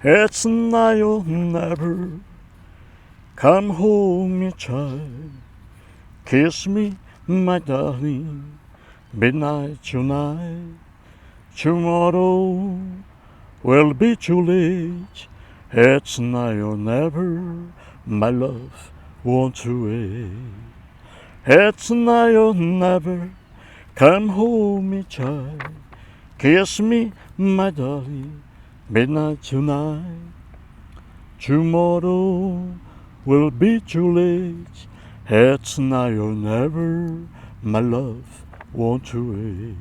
It's now or never. Come home, me child. Kiss me, my darling. Midnight tonight. Tomorrow will be too late. It's now or never. My love won't wait. It's now or never. Come home, me child. Kiss me, my darling. Midnight tonight. Tomorrow will be too late. It's now or never. My love won't wait.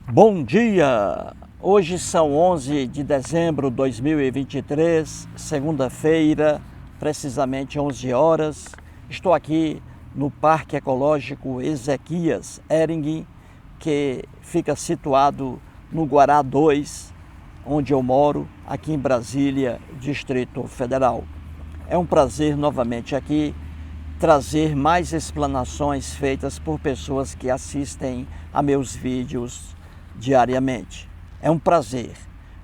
Bom dia! Hoje são 11 de dezembro de 2023, segunda-feira, precisamente 11 horas. Estou aqui no Parque Ecológico Ezequias Ehring, que fica situado no Guará 2, onde eu moro, aqui em Brasília, Distrito Federal. É um prazer novamente aqui trazer mais explanações feitas por pessoas que assistem a meus vídeos diariamente. É um prazer.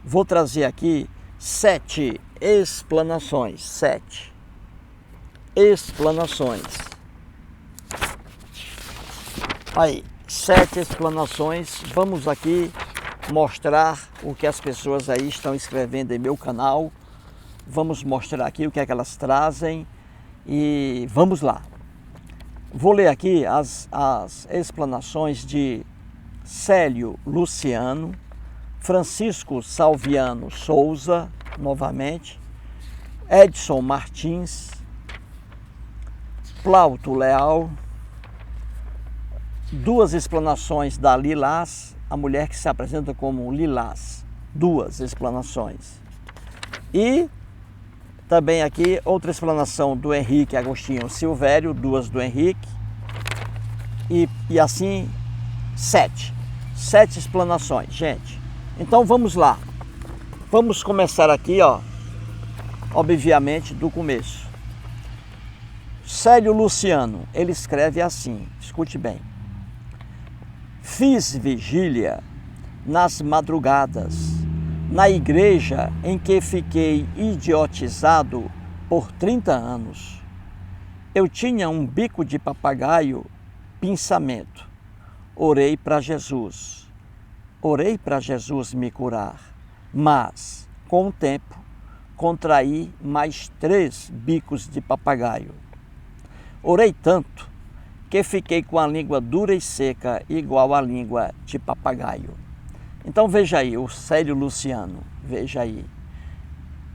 Vou trazer aqui 7 explanações. 7 explanações. Aí, 7 explanações. Vamos aqui mostrar o que as pessoas aí estão escrevendo em meu canal. Vamos mostrar aqui o que é que elas trazem e vamos lá. Vou ler aqui as explanações de Célio Luciano, Francisco Salviano Souza, novamente, Edson Martins, Plauto Leal, 2 explanações da Lilás, a mulher que se apresenta como Lilás, 2 explanações. E também aqui outra explanação do Henrique Agostinho Silvério, 2 do Henrique, e assim 7 explanações, gente. Então vamos lá. Vamos começar aqui, ó, obviamente do começo. Célio Luciano, ele escreve assim, escute bem. Fiz vigília nas madrugadas, na igreja em que fiquei idiotizado por 30 anos. Eu tinha um bico de papagaio, pensamento. Orei para Jesus me curar, mas, com o tempo, contraí mais 3 bicos de papagaio. Orei tanto que fiquei com a língua dura e seca, igual a língua de papagaio. Então veja aí, o Célio Luciano, veja aí.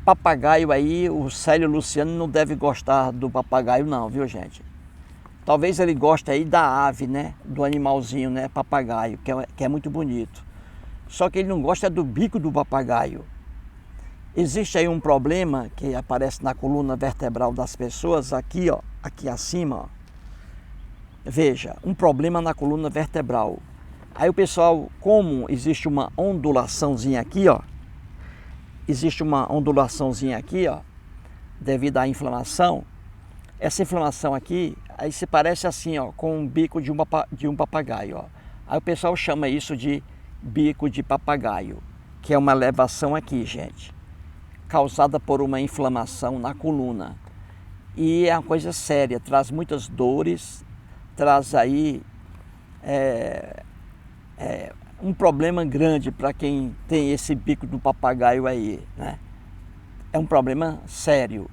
Papagaio aí, o Célio Luciano não deve gostar do papagaio não, viu gente? Talvez ele goste aí da ave, né? Do animalzinho, né? Papagaio, que é muito bonito. Só que ele não gosta do bico do papagaio. Existe aí um problema que aparece na coluna vertebral das pessoas, aqui, ó, aqui acima, ó. Veja, um problema na coluna vertebral. Aí o pessoal, como existe uma ondulaçãozinha aqui, ó. Existe uma ondulaçãozinha aqui, ó, devido à inflamação. Essa inflamação aqui, aí se parece assim, ó, com um bico de um papagaio, ó. Aí o pessoal chama isso de bico de papagaio, que é uma elevação aqui, gente, causada por uma inflamação na coluna. E é uma coisa séria, traz muitas dores, traz aí um problema grande para quem tem esse bico do papagaio aí, né? É um problema sério.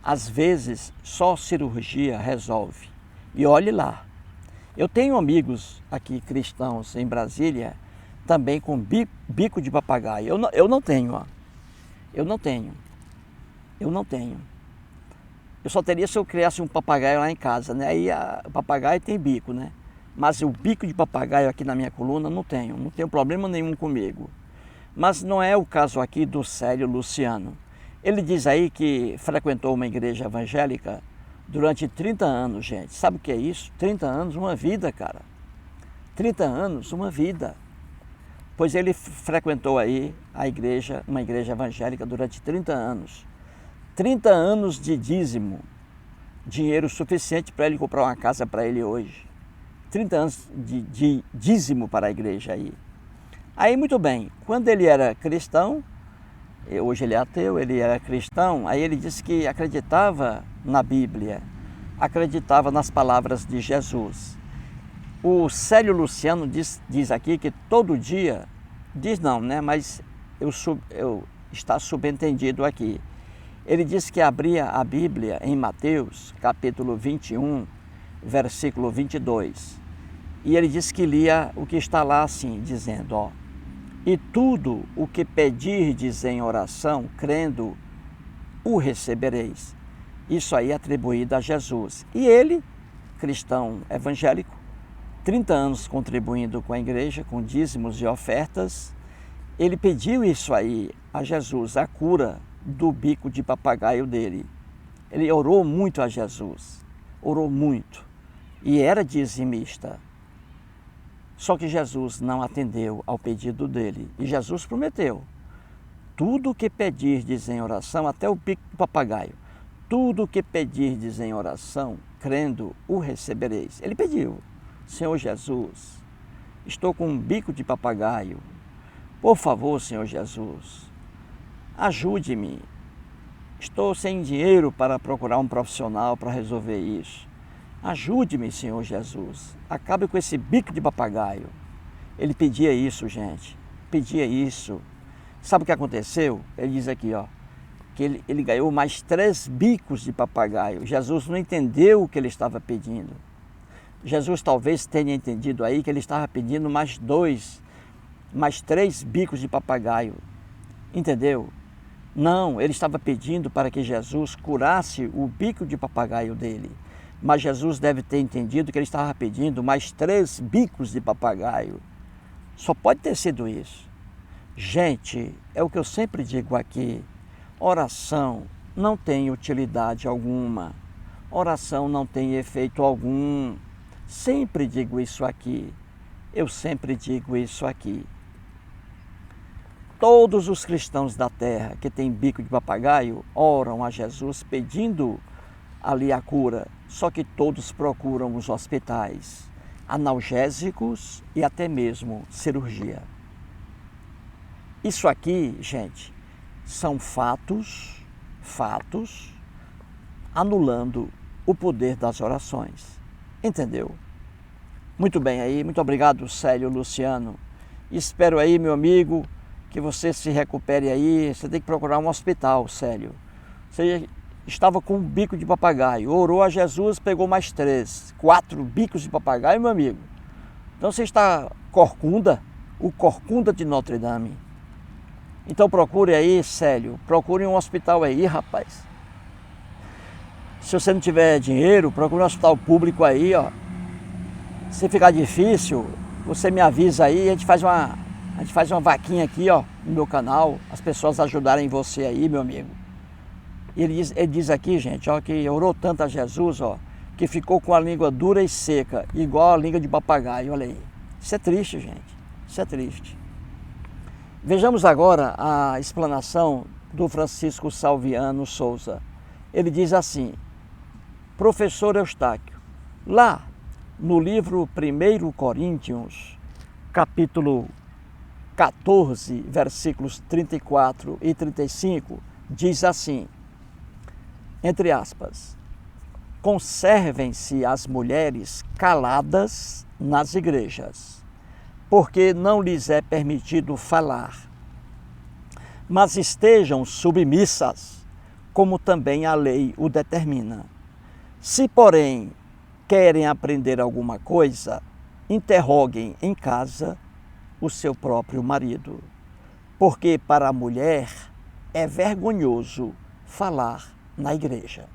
Às vezes, só cirurgia resolve. E olhe lá. Eu tenho amigos aqui cristãos em Brasília, também com bico de papagaio. Eu não tenho, ó. Eu não tenho. Eu só teria se eu criasse um papagaio lá em casa, né? Aí o papagaio tem bico, né? Mas o bico de papagaio aqui na minha coluna não tenho problema nenhum comigo. Mas não é o caso aqui do Célio Luciano. Ele diz aí que frequentou uma igreja evangélica durante 30 anos, gente. Sabe o que é isso? 30 anos, uma vida, cara. 30 anos, uma vida. Pois ele frequentou aí uma igreja evangélica durante 30 anos. 30 anos de dízimo, dinheiro suficiente para ele comprar uma casa para ele hoje. 30 anos de dízimo para a igreja aí. Aí, muito bem, quando ele era cristão, Hoje ele é ateu, ele era cristão. Aí ele disse que acreditava na Bíblia, acreditava nas palavras de Jesus. O Célio Luciano diz aqui que todo dia, diz não, né? Mas está subentendido aqui. Ele disse que abria a Bíblia em Mateus, capítulo 21, versículo 22. E ele disse que lia o que está lá assim, dizendo, ó: e tudo o que pedirdes em oração, crendo, o recebereis. Isso aí é atribuído a Jesus. E ele, cristão evangélico, 30 anos contribuindo com a igreja, com dízimos e ofertas, ele pediu isso aí a Jesus, a cura do bico de papagaio dele. Ele orou muito a Jesus, orou muito, e era dizimista. Só que Jesus não atendeu ao pedido dele. E Jesus prometeu: tudo o que pedirdes em oração, até o bico do papagaio, tudo o que pedirdes em oração, crendo, o recebereis. Ele pediu: Senhor Jesus, estou com um bico de papagaio. Por favor, Senhor Jesus, ajude-me. Estou sem dinheiro para procurar um profissional para resolver isso. Ajude-me, Senhor Jesus. Acabe com esse bico de papagaio. Ele pedia isso, gente. Pedia isso. Sabe o que aconteceu? Ele diz aqui, ó, que ele ganhou mais 3 bicos de papagaio. Jesus não entendeu o que ele estava pedindo. Jesus talvez tenha entendido aí que ele estava pedindo mais 3 bicos de papagaio. Entendeu? Não, ele estava pedindo para que Jesus curasse o bico de papagaio dele. Mas Jesus deve ter entendido que ele estava pedindo mais 3 bicos de papagaio. Só pode ter sido isso. Gente, é o que eu sempre digo aqui. Oração não tem utilidade alguma. Oração não tem efeito algum. Sempre digo isso aqui. Eu sempre digo isso aqui. Todos os cristãos da terra que têm bico de papagaio oram a Jesus pedindo ali a cura. Só que todos procuram os hospitais, analgésicos e até mesmo cirurgia. Isso aqui, gente, são fatos anulando o poder das orações. Entendeu? Muito bem aí, muito obrigado, Célio Luciano. Espero aí, meu amigo, que você se recupere aí. Você tem que procurar um hospital, Célio. Você estava com um bico de papagaio, orou a Jesus, pegou mais 4 bicos de papagaio, meu amigo. Então você está corcunda, o corcunda de Notre Dame. Então procure aí, Célio, procure um hospital aí, rapaz. Se você não tiver dinheiro, procure um hospital público aí, ó. Se ficar difícil, você me avisa aí, a gente faz uma vaquinha aqui, ó, no meu canal, as pessoas ajudarem você aí, meu amigo. Ele diz aqui, gente, ó, que orou tanto a Jesus, ó, que ficou com a língua dura e seca, igual a língua de papagaio, olha aí. Isso é triste, gente, isso é triste. Vejamos agora a explanação do Francisco Salviano Souza. Ele diz assim: professor Eustáquio, lá no livro 1 Coríntios, capítulo 14, versículos 34 e 35, diz assim, entre aspas, conservem-se as mulheres caladas nas igrejas, porque não lhes é permitido falar, mas estejam submissas, como também a lei o determina. Se, porém, querem aprender alguma coisa, interroguem em casa o seu próprio marido, porque para a mulher é vergonhoso falar na igreja.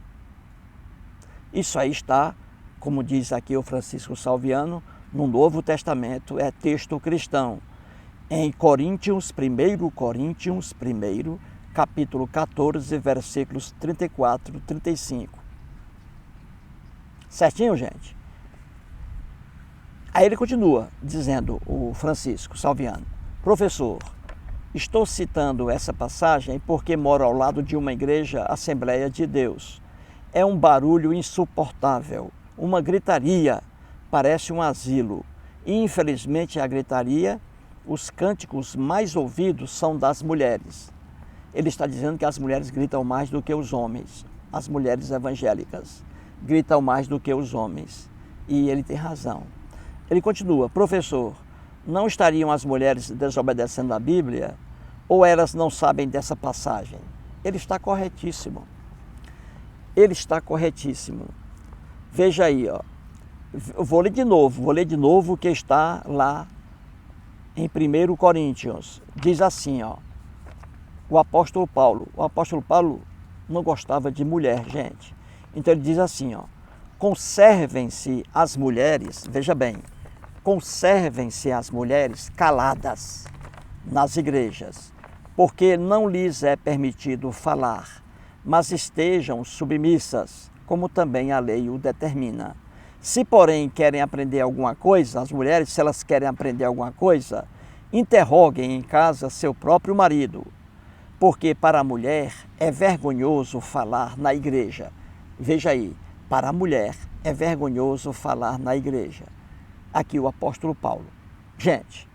Isso aí está, como diz aqui o Francisco Salviano, no Novo Testamento, é texto cristão, em Coríntios, 1 Coríntios 1, capítulo 14, versículos 34 e 35. Certinho, gente? Aí ele continua dizendo, o Francisco Salviano, professor, estou citando essa passagem porque moro ao lado de uma igreja Assembleia de Deus. É um barulho insuportável, uma gritaria, parece um asilo. E infelizmente a gritaria, os cânticos mais ouvidos são das mulheres. Ele está dizendo que as mulheres gritam mais do que os homens. As mulheres evangélicas gritam mais do que os homens. E ele tem razão. Ele continua: professor, não estariam as mulheres desobedecendo a Bíblia? Ou elas não sabem dessa passagem? Ele está corretíssimo. Ele está corretíssimo. Veja aí, ó. Vou ler de novo o que está lá em 1 Coríntios. Diz assim, ó, o apóstolo Paulo. O apóstolo Paulo não gostava de mulher, gente. Então ele diz assim, ó, conservem-se as mulheres, veja bem, conservem-se as mulheres caladas nas igrejas, porque não lhes é permitido falar, mas estejam submissas, como também a lei o determina. Se, porém, querem aprender alguma coisa, as mulheres, se elas querem aprender alguma coisa, interroguem em casa seu próprio marido, porque para a mulher é vergonhoso falar na igreja. Veja aí, para a mulher é vergonhoso falar na igreja. Aqui o apóstolo Paulo. Gente,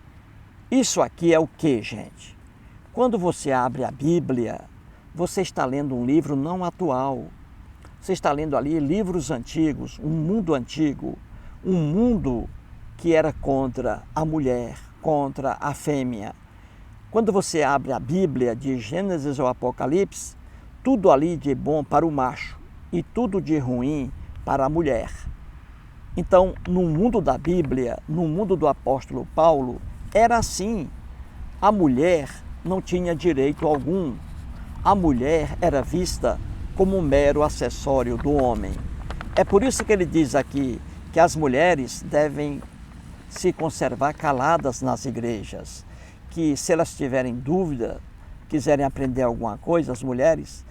isso aqui é o que, gente? Quando você abre a Bíblia, você está lendo um livro não atual. Você está lendo ali livros antigos, um mundo antigo, um mundo que era contra a mulher, contra a fêmea. Quando você abre a Bíblia de Gênesis ao Apocalipse, tudo ali de bom para o macho e tudo de ruim para a mulher. Então, no mundo da Bíblia, no mundo do apóstolo Paulo, era assim. A mulher não tinha direito algum. A mulher era vista como um mero acessório do homem. É por isso que ele diz aqui que as mulheres devem se conservar caladas nas igrejas, que se elas tiverem dúvida, quiserem aprender alguma coisa, as mulheres,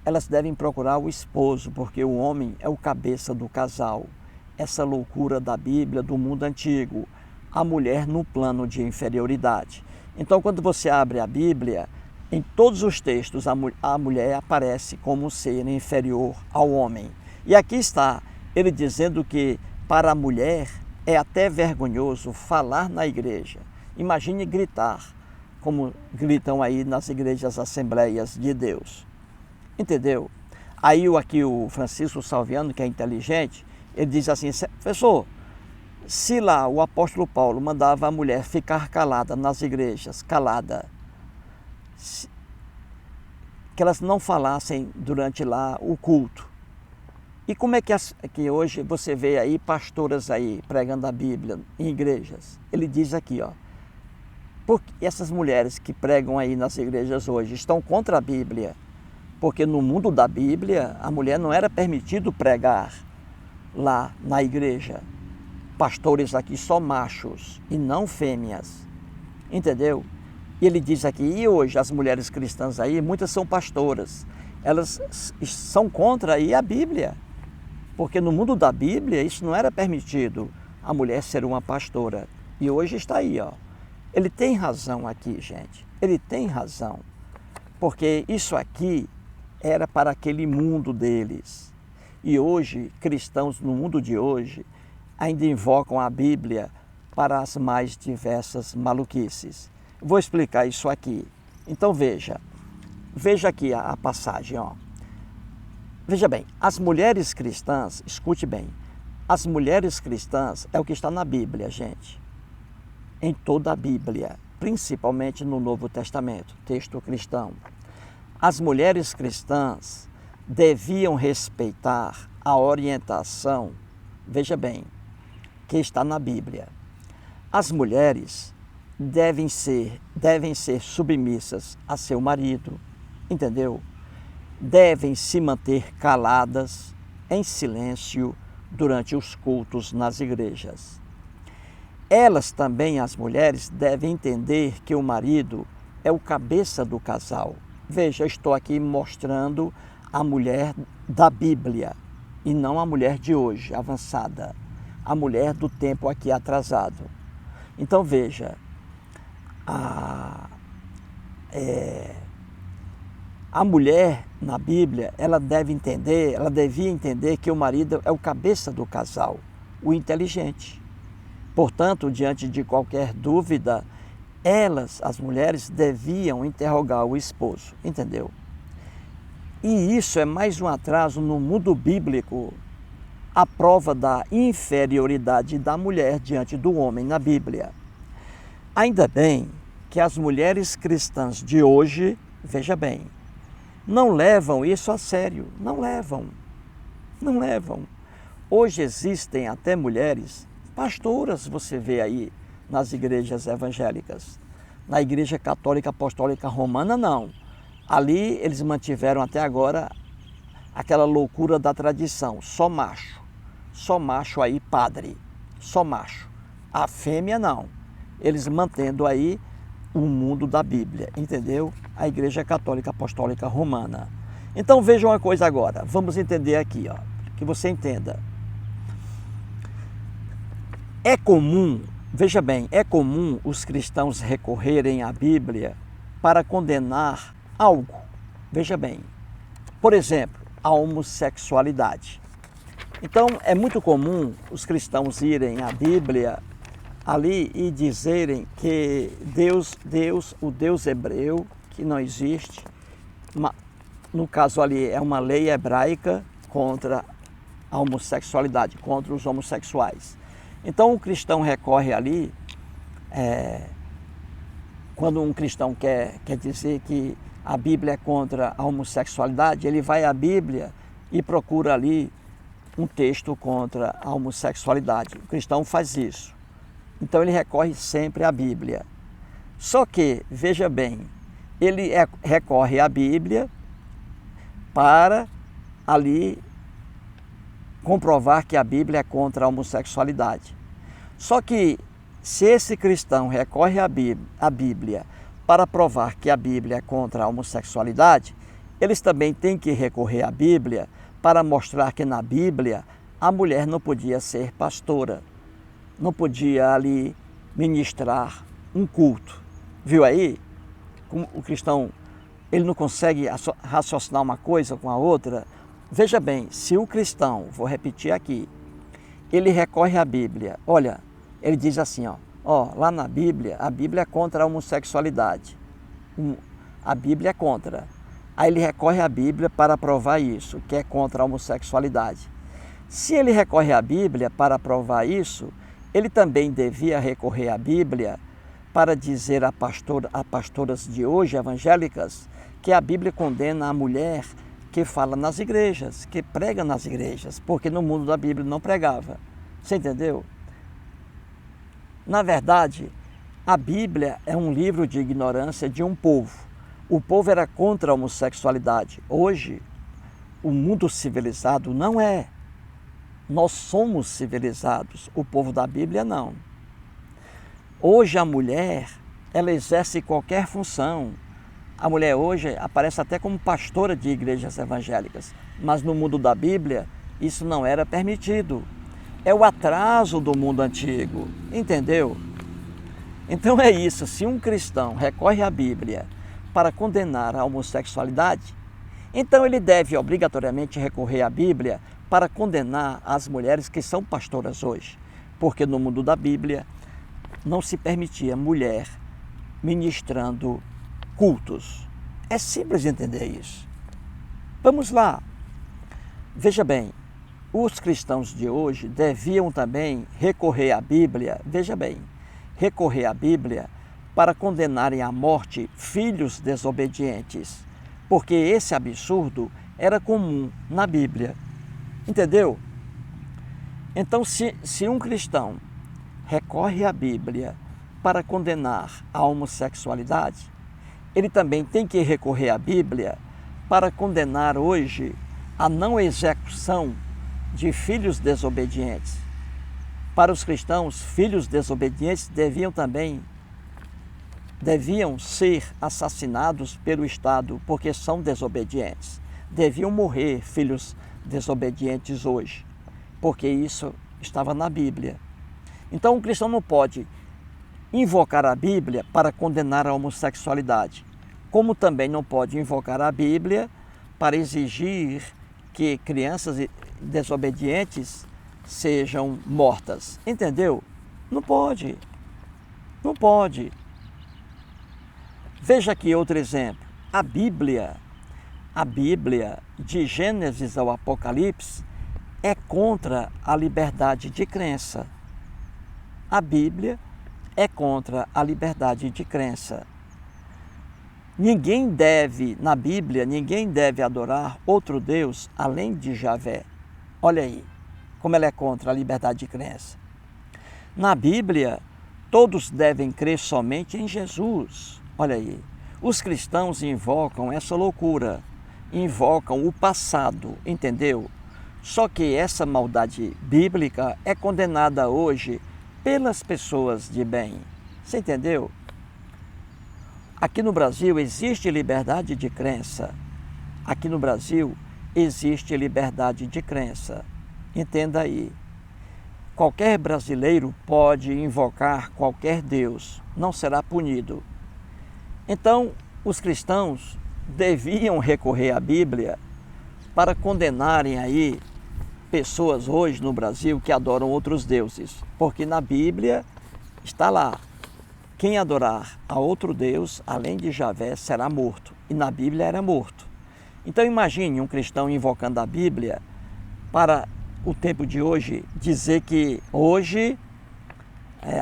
elas devem procurar o esposo, porque o homem é o cabeça do casal. Essa loucura da Bíblia, do mundo antigo, a mulher no plano de inferioridade. Então, quando você abre a Bíblia, em todos os textos, a mulher aparece como um ser inferior ao homem. E aqui está ele dizendo que para a mulher é até vergonhoso falar na igreja. Imagine gritar, como gritam aí nas igrejas Assembleias de Deus. Entendeu? Aí aqui o Francisco Salviano, que é inteligente, ele diz assim, professor, se lá o apóstolo Paulo mandava a mulher ficar calada nas igrejas, calada, que elas não falassem durante lá o culto. E como é que hoje você vê aí pastoras aí pregando a Bíblia em igrejas? Ele diz aqui, ó, porque essas mulheres que pregam aí nas igrejas hoje estão contra a Bíblia, porque no mundo da Bíblia a mulher não era permitido pregar lá na igreja. Pastores aqui só machos e não fêmeas, entendeu? E ele diz aqui, e hoje as mulheres cristãs aí, muitas são pastoras, elas são contra aí a Bíblia, porque no mundo da Bíblia isso não era permitido, a mulher ser uma pastora. E hoje está aí, ó. Ele tem razão aqui, gente, ele tem razão, porque isso aqui era para aquele mundo deles. E hoje, cristãos no mundo de hoje, ainda invocam a Bíblia para as mais diversas maluquices. Vou explicar isso aqui. Então veja aqui a passagem, ó. Veja bem, as mulheres cristãs, escute bem, as mulheres cristãs é o que está na Bíblia, gente. Em toda a Bíblia, principalmente no Novo Testamento, texto cristão. As mulheres cristãs deviam respeitar a orientação, veja bem, que está na Bíblia. As mulheres devem ser submissas a seu marido, entendeu? Devem se manter caladas, em silêncio, durante os cultos nas igrejas. Elas também, as mulheres, devem entender que o marido é o cabeça do casal. Veja, estou aqui mostrando a mulher da Bíblia e não a mulher de hoje, avançada. A mulher do tempo aqui atrasado. Então veja, a mulher na Bíblia, ela devia entender que o marido é o cabeça do casal, o inteligente. Portanto, diante de qualquer dúvida, elas, as mulheres, deviam interrogar o esposo, entendeu? E isso é mais um atraso no mundo bíblico, a prova da inferioridade da mulher diante do homem na Bíblia. Ainda bem que as mulheres cristãs de hoje, veja bem, não levam isso a sério, não levam. Hoje existem até mulheres pastoras, você vê aí nas igrejas evangélicas. Na Igreja Católica Apostólica Romana, não. Ali eles mantiveram até agora aquela loucura da tradição, só macho aí padre, só macho. A fêmea não. Eles mantendo aí o mundo da Bíblia, entendeu? A Igreja Católica Apostólica Romana. Então veja uma coisa agora, vamos entender aqui, ó, que você entenda. É comum, veja bem, é comum os cristãos recorrerem à Bíblia para condenar algo. Veja bem, por exemplo, a homossexualidade. Então é muito comum os cristãos irem à Bíblia ali e dizerem que o Deus hebreu, que não existe, no caso ali é uma lei hebraica contra a homossexualidade, contra os homossexuais. Então o cristão recorre ali, quando um cristão quer dizer que a Bíblia é contra a homossexualidade, ele vai à Bíblia e procura ali um texto contra a homossexualidade. O cristão faz isso. Então ele recorre sempre à Bíblia. Só que, veja bem, ele recorre à Bíblia para ali comprovar que a Bíblia é contra a homossexualidade. Só que se esse cristão recorre à Bíblia para provar que a Bíblia é contra a homossexualidade, eles também têm que recorrer à Bíblia para mostrar que na Bíblia a mulher não podia ser pastora, não podia ali ministrar um culto. Viu aí? Como o cristão, ele não consegue raciocinar uma coisa com a outra. Veja bem, se o cristão, vou repetir aqui, ele recorre à Bíblia, olha, ele diz assim, lá na Bíblia, a Bíblia é contra a homossexualidade. A Bíblia é contra. Aí ele recorre à Bíblia para provar isso, que é contra a homossexualidade. Se ele recorre à Bíblia para provar isso, ele também devia recorrer à Bíblia para dizer a pastoras de hoje, evangélicas, que a Bíblia condena a mulher que fala nas igrejas, que prega nas igrejas, porque no mundo da Bíblia não pregava. Você entendeu? Na verdade, a Bíblia é um livro de ignorância de um povo. O povo era contra a homossexualidade. Hoje, o mundo civilizado não é. Nós somos civilizados, o povo da Bíblia não. Hoje a mulher, ela exerce qualquer função. A mulher hoje aparece até como pastora de igrejas evangélicas, mas no mundo da Bíblia isso não era permitido. É o atraso do mundo antigo, entendeu? Então é isso, se um cristão recorre à Bíblia para condenar a homossexualidade, então ele deve obrigatoriamente recorrer à Bíblia para condenar as mulheres que são pastoras hoje, porque no mundo da Bíblia não se permitia mulher ministrando cultos. É simples entender isso. Vamos lá. Veja bem, os cristãos de hoje deviam também recorrer à Bíblia, veja bem, recorrer à Bíblia para condenarem à morte filhos desobedientes, porque esse absurdo era comum na Bíblia. Entendeu? Então, se um cristão recorre à Bíblia para condenar a homossexualidade, ele também tem que recorrer à Bíblia para condenar hoje a não execução de filhos desobedientes. Para os cristãos, filhos desobedientes deviam ser assassinados pelo Estado porque são desobedientes. Deviam morrer filhos desobedientes hoje, porque isso estava na Bíblia. Então o cristão não pode invocar a Bíblia para condenar a homossexualidade, como também não pode invocar a Bíblia para exigir que crianças desobedientes sejam mortas. Entendeu? Não pode. Não pode. Veja aqui outro exemplo. A Bíblia, de Gênesis ao Apocalipse, é contra a liberdade de crença. A Bíblia é contra a liberdade de crença. Na Bíblia, ninguém deve adorar outro Deus além de Javé. Olha aí, como ela é contra a liberdade de crença. Na Bíblia, todos devem crer somente em Jesus. Olha aí, os cristãos invocam essa loucura, invocam o passado, entendeu? Só que essa maldade bíblica é condenada hoje pelas pessoas de bem. Você entendeu? Aqui no Brasil existe liberdade de crença. Aqui no Brasil existe liberdade de crença. Entenda aí. Qualquer brasileiro pode invocar qualquer Deus, não será punido. Então, os cristãos deviam recorrer à Bíblia para condenarem aí pessoas hoje no Brasil que adoram outros deuses, porque na Bíblia está lá: quem adorar a outro Deus, além de Javé, será morto. E na Bíblia era morto. Então imagine um cristão invocando a Bíblia para o tempo de hoje, dizer que hoje,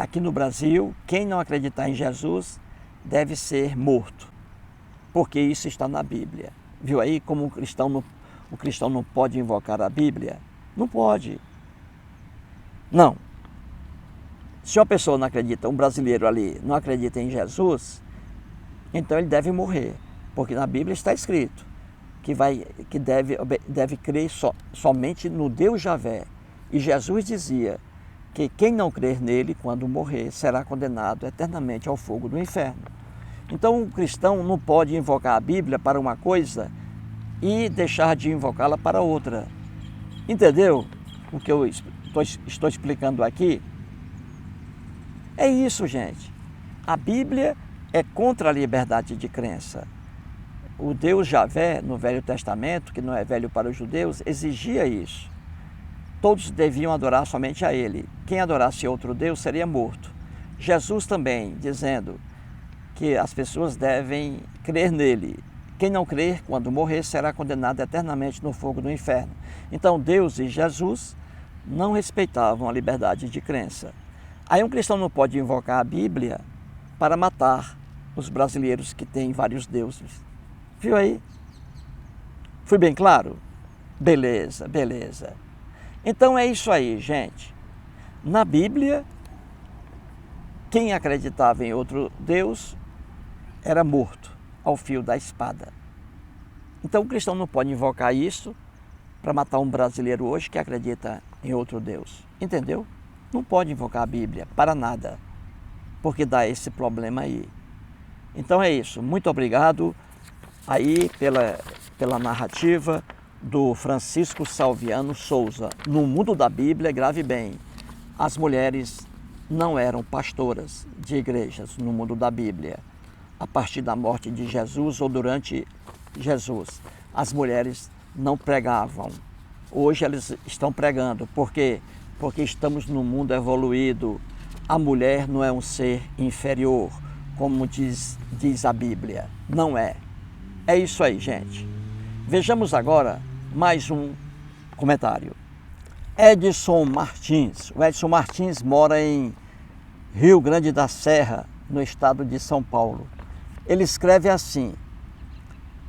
aqui no Brasil, quem não acreditar em Jesus deve ser morto, porque isso está na Bíblia. Viu aí como o cristão não pode invocar a Bíblia? Não pode. Não. Se uma pessoa não acredita, um brasileiro ali não acredita em Jesus, então ele deve morrer, porque na Bíblia está escrito que deve crer somente no Deus Javé. E Jesus dizia que quem não crer nele, quando morrer, será condenado eternamente ao fogo do inferno. Então o cristão não pode invocar a Bíblia para uma coisa e deixar de invocá-la para outra. Entendeu o que eu estou explicando aqui? É isso, gente. A Bíblia é contra a liberdade de crença. O Deus Javé, no Velho Testamento, que não é velho para os judeus, exigia isso. Todos deviam adorar somente a Ele. Quem adorasse outro Deus seria morto. Jesus também, dizendo que as pessoas devem crer nele. Quem não crer, quando morrer, será condenado eternamente no fogo do inferno. Então Deus e Jesus não respeitavam a liberdade de crença. Aí um cristão não pode invocar a Bíblia para matar os brasileiros que têm vários deuses. Viu aí? Fui bem claro? Beleza, beleza. Então é isso aí, gente. Na Bíblia, quem acreditava em outro Deus era morto ao fio da espada. Então o cristão não pode invocar isso para matar um brasileiro hoje que acredita em outro Deus. Entendeu? Não pode invocar a Bíblia para nada, porque dá esse problema aí. Então é isso. Muito obrigado aí pela narrativa do Francisco Salviano Souza. No mundo da Bíblia, grave bem, as mulheres não eram pastoras de igrejas no mundo da Bíblia. A partir da morte de Jesus ou durante Jesus, as mulheres não pregavam. Hoje elas estão pregando. Por quê? Porque estamos num mundo evoluído. A mulher não é um ser inferior, como diz a Bíblia. Não é. É isso aí, gente. Vejamos agora mais um comentário. Edson Martins. O Edson Martins mora em Rio Grande da Serra, no estado de São Paulo. Ele escreve assim: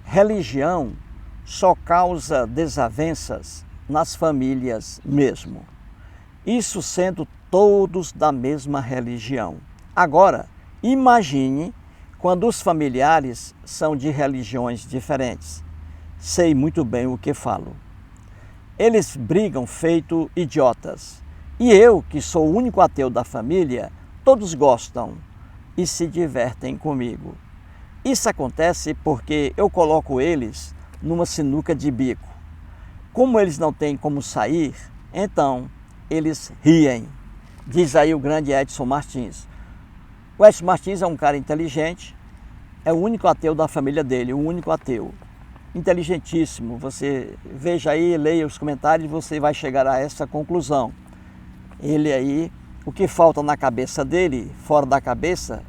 religião só causa desavenças nas famílias mesmo. Isso sendo todos da mesma religião. Agora, imagine quando os familiares são de religiões diferentes. Sei muito bem o que falo. Eles brigam feito idiotas. E eu, que sou o único ateu da família, todos gostam e se divertem comigo. Isso acontece porque eu coloco eles numa sinuca de bico. Como eles não têm como sair, então eles riem. Diz aí o grande Edson Martins. O Edson Martins é um cara inteligente, é o único ateu da família dele, o único ateu. Inteligentíssimo. Você veja aí, leia os comentários e você vai chegar a essa conclusão. Ele aí, o que falta na cabeça dele, fora da cabeça,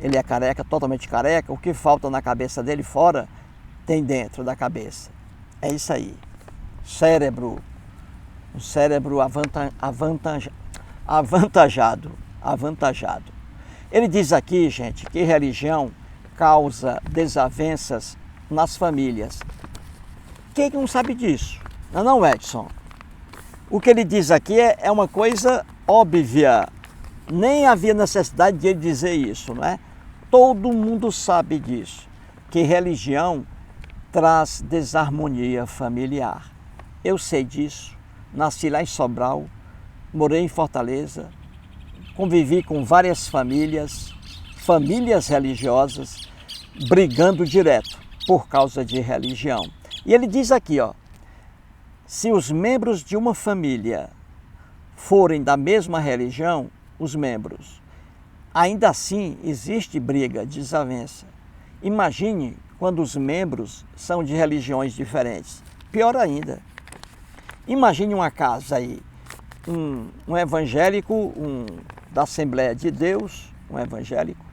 ele é careca, totalmente careca, o que falta na cabeça dele fora, tem dentro da cabeça. É isso aí. Cérebro. Um cérebro avantajado. Ele diz aqui, gente, que religião causa desavenças nas famílias. Quem não sabe disso? Não, Edson. O que ele diz aqui é uma coisa óbvia. Nem havia necessidade de ele dizer isso, não é? Todo mundo sabe disso, que religião traz desarmonia familiar. Eu sei disso, nasci lá em Sobral, morei em Fortaleza, convivi com várias famílias religiosas, brigando direto por causa de religião. E ele diz aqui, ó, se os membros de uma família forem da mesma religião, os membros, ainda assim existe briga, desavença. Imagine quando os membros são de religiões diferentes. Pior ainda. Imagine uma casa aí, um evangélico, da Assembleia de Deus, um evangélico,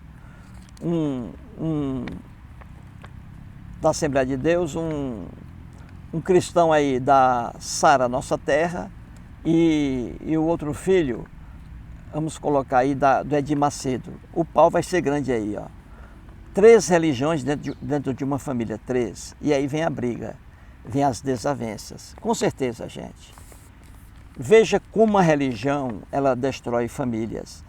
da Assembleia de Deus, um cristão aí da Sara Nossa Terra e o outro filho, vamos colocar aí do Edir Macedo. O pau vai ser grande aí, ó. 3 religiões dentro de uma família, 3. E aí vem a briga, vem as desavenças. Com certeza, gente. Veja como a religião, ela destrói famílias.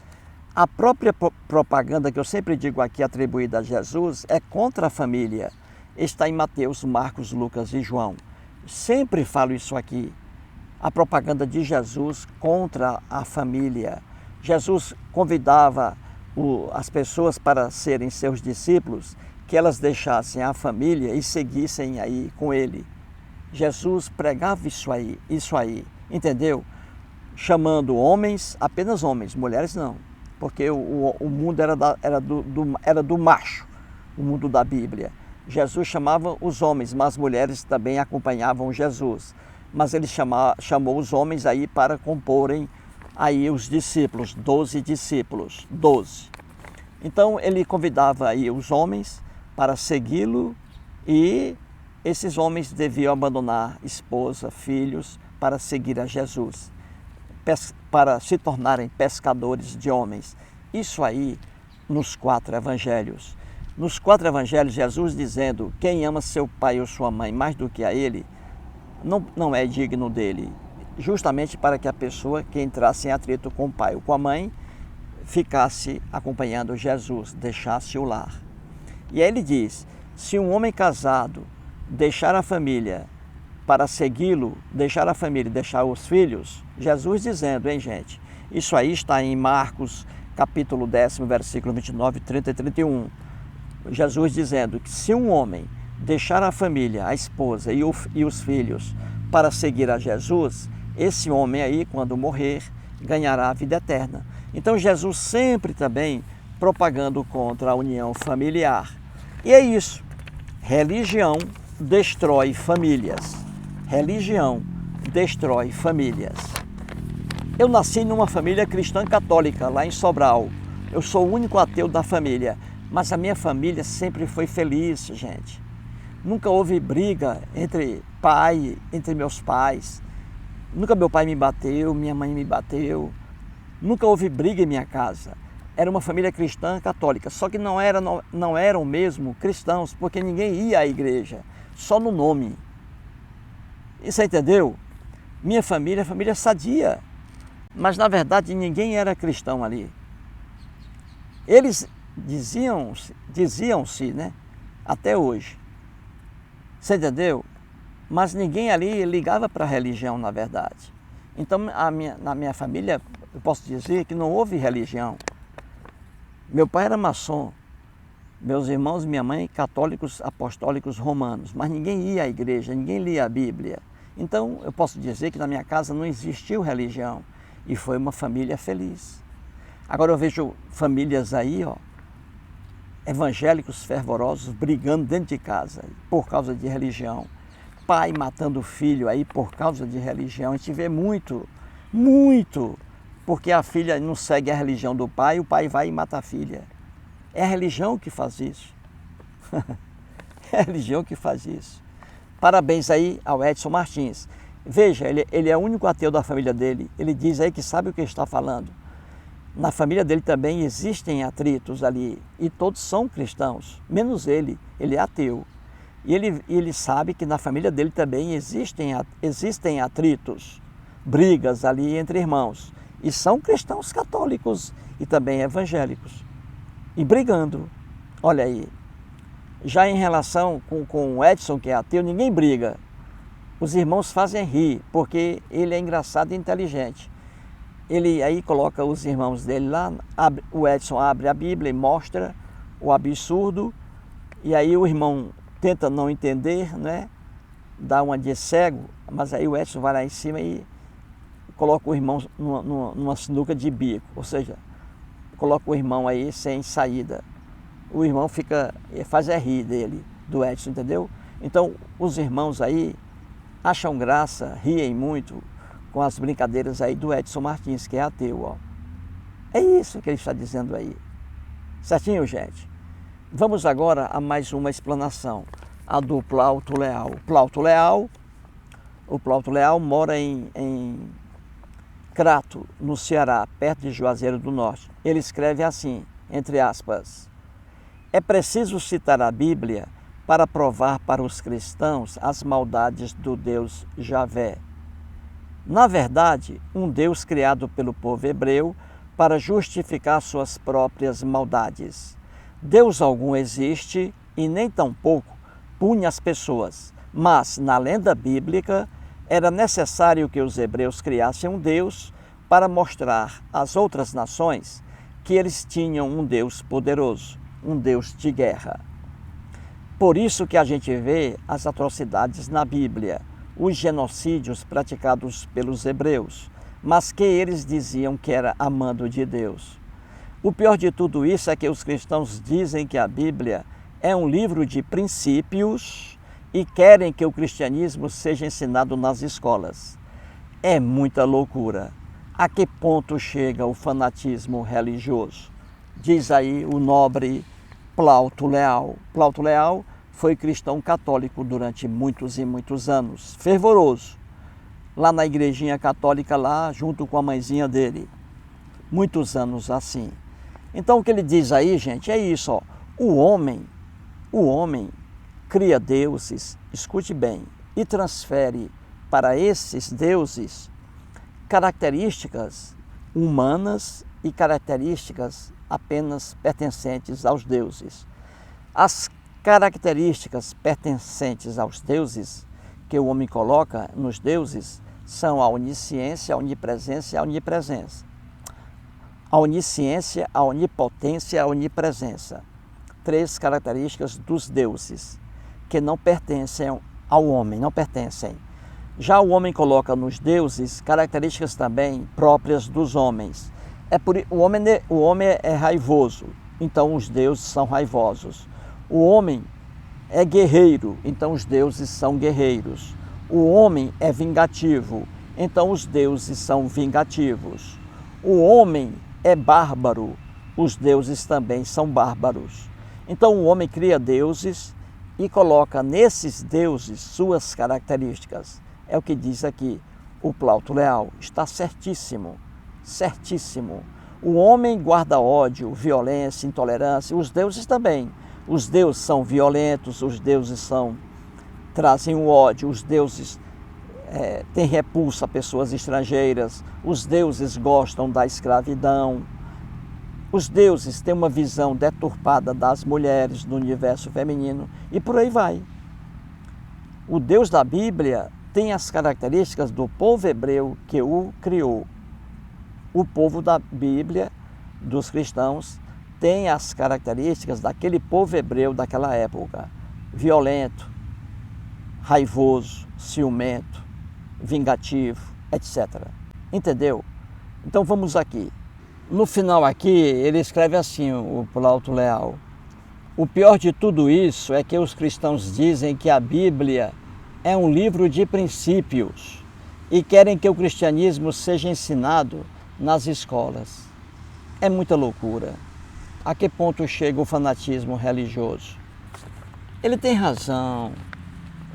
A própria propaganda que eu sempre digo aqui, atribuída a Jesus, é contra a família. Está em Mateus, Marcos, Lucas e João. Sempre falo isso aqui. A propaganda de Jesus contra a família. Jesus convidava as pessoas para serem seus discípulos, que elas deixassem a família e seguissem aí com ele. Jesus pregava isso aí, entendeu? Chamando homens, apenas homens, mulheres não, porque o mundo era do macho, o mundo da Bíblia. Jesus chamava os homens, mas as mulheres também acompanhavam Jesus. Mas ele chamou os homens aí para comporem aí os discípulos, 12 discípulos, 12. Então ele convidava aí os homens para segui-lo e esses homens deviam abandonar esposa, filhos para seguir a Jesus, para se tornarem pescadores de homens. Isso aí nos 4 evangelhos. Nos 4 evangelhos, Jesus dizendo, quem ama seu pai ou sua mãe mais do que a ele, não é digno dele. Justamente para que a pessoa que entrasse em atrito com o pai ou com a mãe ficasse acompanhando Jesus, deixasse o lar. E aí ele diz, se um homem casado deixar a família para segui-lo, deixar a família e deixar os filhos, Jesus dizendo, hein gente, isso aí está em Marcos capítulo 10, versículo 29, 30 e 31. Jesus dizendo que se um homem deixar a família, a esposa e os filhos para seguir a Jesus, esse homem aí, quando morrer, ganhará a vida eterna. Então Jesus sempre também propagando contra a união familiar. E é isso. Religião destrói famílias. Religião destrói famílias. Eu nasci numa família cristã católica, lá em Sobral. Eu sou o único ateu da família, mas a minha família sempre foi feliz, gente. Nunca houve briga entre meus pais. Nunca meu pai me bateu, minha mãe me bateu. Nunca houve briga em minha casa. Era uma família cristã católica, só que não eram mesmo cristãos, porque ninguém ia à igreja, só no nome. E você entendeu? Minha família é família sadia, mas na verdade ninguém era cristão ali. Eles diziam-se, né? Até hoje. Você entendeu? Mas ninguém ali ligava para a religião, na verdade. Então, na minha família, eu posso dizer que não houve religião. Meu pai era maçom, meus irmãos e minha mãe católicos apostólicos romanos, mas ninguém ia à igreja, ninguém lia a Bíblia. Então, eu posso dizer que na minha casa não existiu religião e foi uma família feliz. Agora eu vejo famílias aí, ó, evangélicos fervorosos brigando dentro de casa por causa de religião. Pai matando o filho aí por causa de religião. A gente vê muito, porque a filha não segue a religião do pai, o pai vai e mata a filha. É a religião que faz isso. É a religião que faz isso. Parabéns aí ao Edson Martins. Veja, ele é o único ateu da família dele. Ele diz aí que sabe o que está falando. Na família dele também existem atritos ali. E todos são cristãos, menos ele. Ele é ateu. E ele sabe que na família dele também existem atritos, brigas ali entre irmãos. E são cristãos católicos e também evangélicos. E brigando. Olha aí. Já em relação com o Edson, que é ateu, ninguém briga. Os irmãos fazem rir, porque ele é engraçado e inteligente. Ele aí coloca os irmãos dele lá, o Edson abre a Bíblia e mostra o absurdo, e aí o irmão tenta não entender, né? Dá uma de cego, mas aí o Edson vai lá em cima e coloca o irmão numa sinuca de bico, ou seja, coloca o irmão aí sem saída. O irmão faz rir dele, do Edson, entendeu? Então, os irmãos aí acham graça, riem muito com as brincadeiras aí do Edson Martins, que é ateu, ó. É isso que ele está dizendo aí. Certinho, gente? Vamos agora a mais uma explanação, a do Plauto Leal. O Plauto Leal mora em Crato, no Ceará, perto de Juazeiro do Norte. Ele escreve assim, entre aspas: é preciso citar a Bíblia para provar para os cristãos as maldades do Deus Javé. Na verdade, um Deus criado pelo povo hebreu para justificar suas próprias maldades. Deus algum existe e nem tampouco pune as pessoas, mas na lenda bíblica era necessário que os hebreus criassem um Deus para mostrar às outras nações que eles tinham um Deus poderoso, um Deus de guerra. Por isso que a gente vê as atrocidades na Bíblia, os genocídios praticados pelos hebreus, mas que eles diziam que era amando de Deus. O pior de tudo isso é que os cristãos dizem que a Bíblia é um livro de princípios e querem que o cristianismo seja ensinado nas escolas. É muita loucura. A que ponto chega o fanatismo religioso? Diz aí o nobre Plauto Leal. Plauto Leal foi cristão católico durante muitos e muitos anos, fervoroso, lá na igrejinha católica, lá junto com a mãezinha dele. Muitos anos assim. Então o que ele diz aí, gente, é isso, ó. O homem cria deuses, escute bem, e transfere para esses deuses características humanas e características apenas pertencentes aos deuses. As características pertencentes aos deuses que o homem coloca nos deuses são a onisciência, a onipresença e a onipresença. A onisciência, a onipotência e a onipresença. 3 características dos deuses que não pertencem ao homem, não pertencem. Já o homem coloca nos deuses características também próprias dos homens. O homem é raivoso, então os deuses são raivosos. O homem é guerreiro, então os deuses são guerreiros. O homem é vingativo, então os deuses são vingativos. O homem é bárbaro, os deuses também são bárbaros. Então o homem cria deuses e coloca nesses deuses suas características. É o que diz aqui o Plauto Leal. Está certíssimo, certíssimo. O homem guarda ódio, violência, intolerância, os deuses também. Os deuses são violentos, os deuses trazem o ódio, os deuses têm repulsa a pessoas estrangeiras, os deuses gostam da escravidão, os deuses têm uma visão deturpada das mulheres, do universo feminino e por aí vai. O Deus da Bíblia tem as características do povo hebreu que o criou. O povo da Bíblia, dos cristãos, tem as características daquele povo hebreu daquela época. Violento, raivoso, ciumento, vingativo, etc. Entendeu? Então vamos aqui. No final aqui, ele escreve assim, o Plauto Leal: o pior de tudo isso é que os cristãos dizem que a Bíblia é um livro de princípios e querem que o cristianismo seja ensinado nas escolas. É muita loucura. a que ponto chega o fanatismo religioso? Ele tem razão.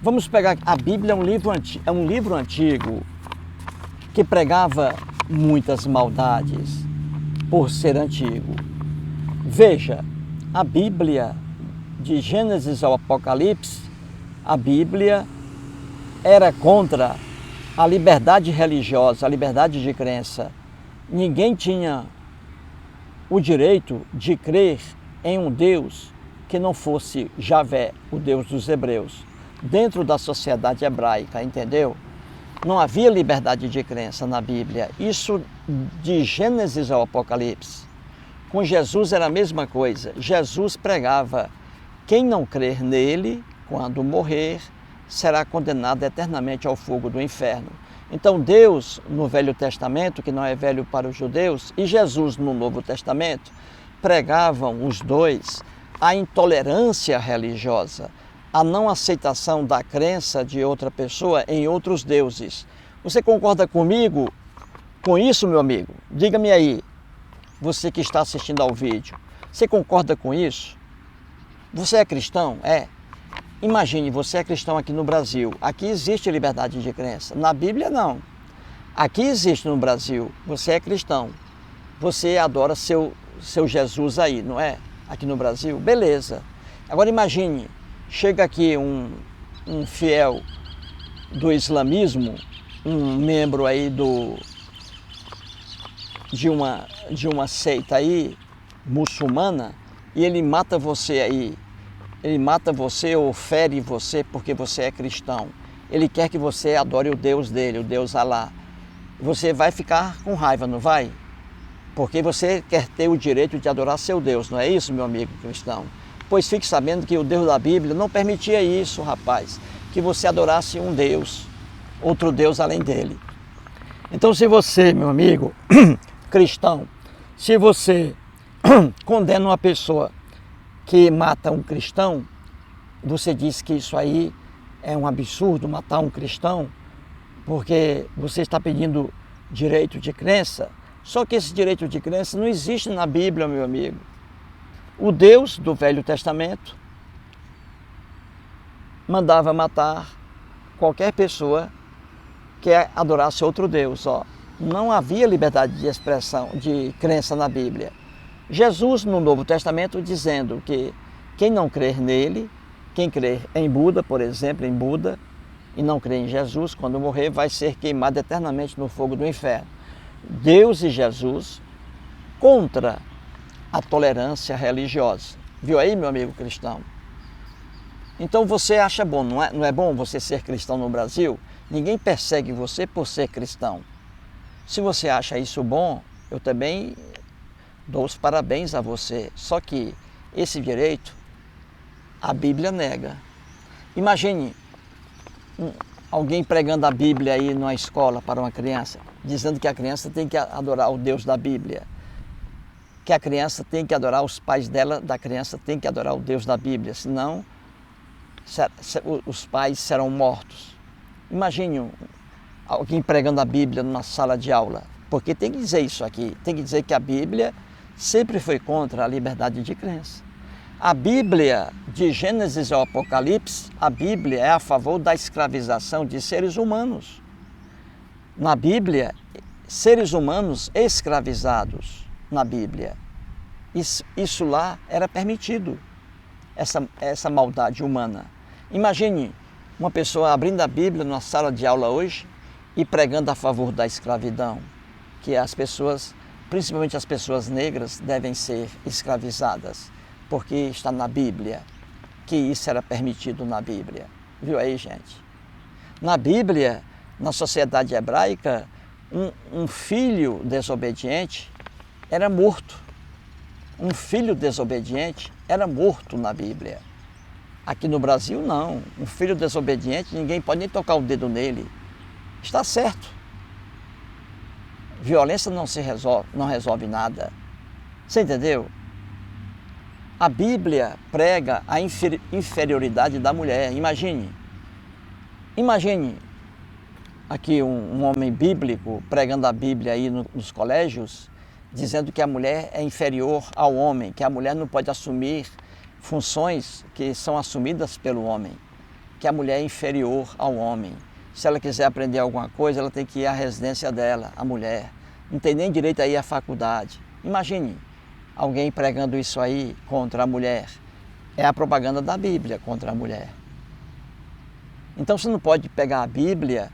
Vamos pegar, a Bíblia é um livro antigo que pregava muitas maldades por ser antigo. Veja, a Bíblia, de Gênesis ao Apocalipse, a Bíblia era contra a liberdade religiosa, a liberdade de crença. Ninguém tinha o direito de crer em um Deus que não fosse Javé, o Deus dos hebreus, dentro da sociedade hebraica, entendeu? Não havia liberdade de crença na Bíblia. Isso de Gênesis ao Apocalipse. Com Jesus era a mesma coisa. Jesus pregava: quem não crer nele, quando morrer, será condenado eternamente ao fogo do inferno. Então Deus, no Velho Testamento, que não é velho para os judeus, e Jesus, no Novo Testamento, pregavam os dois a intolerância religiosa, a não aceitação da crença de outra pessoa em outros deuses. Você concorda comigo com isso, meu amigo? Diga-me aí, você que está assistindo ao vídeo, você concorda com isso? Você é cristão? É. Imagine, você é cristão aqui no Brasil. Aqui existe liberdade de crença. Na Bíblia, não. Aqui existe no Brasil. Você é cristão. Você adora seu Jesus aí, não é? Aqui no Brasil. Beleza. Agora imagine, chega aqui um fiel do islamismo, um membro aí de uma seita aí, muçulmana, e ele mata você aí. Ele mata você ou fere você porque você é cristão. Ele quer que você adore o Deus dele, o Deus Alá. Você vai ficar com raiva, não vai? Porque você quer ter o direito de adorar seu Deus, não é isso, meu amigo cristão? Pois fique sabendo que o Deus da Bíblia não permitia isso, rapaz. Que você adorasse um Deus, outro Deus além dele. Então, se você, meu amigo cristão, se você condena uma pessoa que mata um cristão, você diz que isso aí é um absurdo, matar um cristão, porque você está pedindo direito de crença. Só que esse direito de crença não existe na Bíblia, meu amigo. O Deus do Velho Testamento mandava matar qualquer pessoa que adorasse outro Deus. Ó. Não havia liberdade de expressão, de crença na Bíblia. Jesus, no Novo Testamento, dizendo que quem não crer nele, quem crer em Buda, por exemplo, em Buda, e não crer em Jesus, quando morrer, vai ser queimado eternamente no fogo do inferno. Deus e Jesus contra a tolerância religiosa. Viu aí, meu amigo cristão? Então você acha bom, não é bom você ser cristão no Brasil? Ninguém persegue você por ser cristão. Se você acha isso bom, eu também dou os parabéns a você. Só que esse direito a Bíblia nega. Imagine alguém pregando a Bíblia aí numa escola para uma criança, dizendo que a criança tem que adorar o Deus da Bíblia, que a criança tem que adorar os pais da criança tem que adorar o Deus da Bíblia, senão os pais serão mortos. Imagine alguém pregando a Bíblia numa sala de aula, porque tem que dizer isso aqui, tem que dizer que a Bíblia sempre foi contra a liberdade de crença. A Bíblia, de Gênesis ao Apocalipse, a Bíblia é a favor da escravização de seres humanos. Na Bíblia, seres humanos escravizados na Bíblia. Isso lá era permitido, essa maldade humana. Imagine uma pessoa abrindo a Bíblia numa sala de aula hoje e pregando a favor da escravidão, que as pessoas, principalmente as pessoas negras, devem ser escravizadas, porque está na Bíblia, que isso era permitido na Bíblia. Viu aí, gente? Na Bíblia, na sociedade hebraica, um filho desobediente era morto. Um filho desobediente era morto na Bíblia. Aqui no Brasil, não. Um filho desobediente, ninguém pode nem tocar o dedo nele. Está certo. Violência não resolve nada. Você entendeu? A Bíblia prega a inferioridade da mulher. Imagine aqui um homem bíblico pregando a Bíblia aí nos colégios dizendo que a mulher é inferior ao homem, que a mulher não pode assumir funções que são assumidas pelo homem, que a mulher é inferior ao homem. Se ela quiser aprender alguma coisa, ela tem que ir à residência dela, a mulher. Não tem nem direito a ir à faculdade. Imagine alguém pregando isso aí contra a mulher. É a propaganda da Bíblia contra a mulher. Então você não pode pegar a Bíblia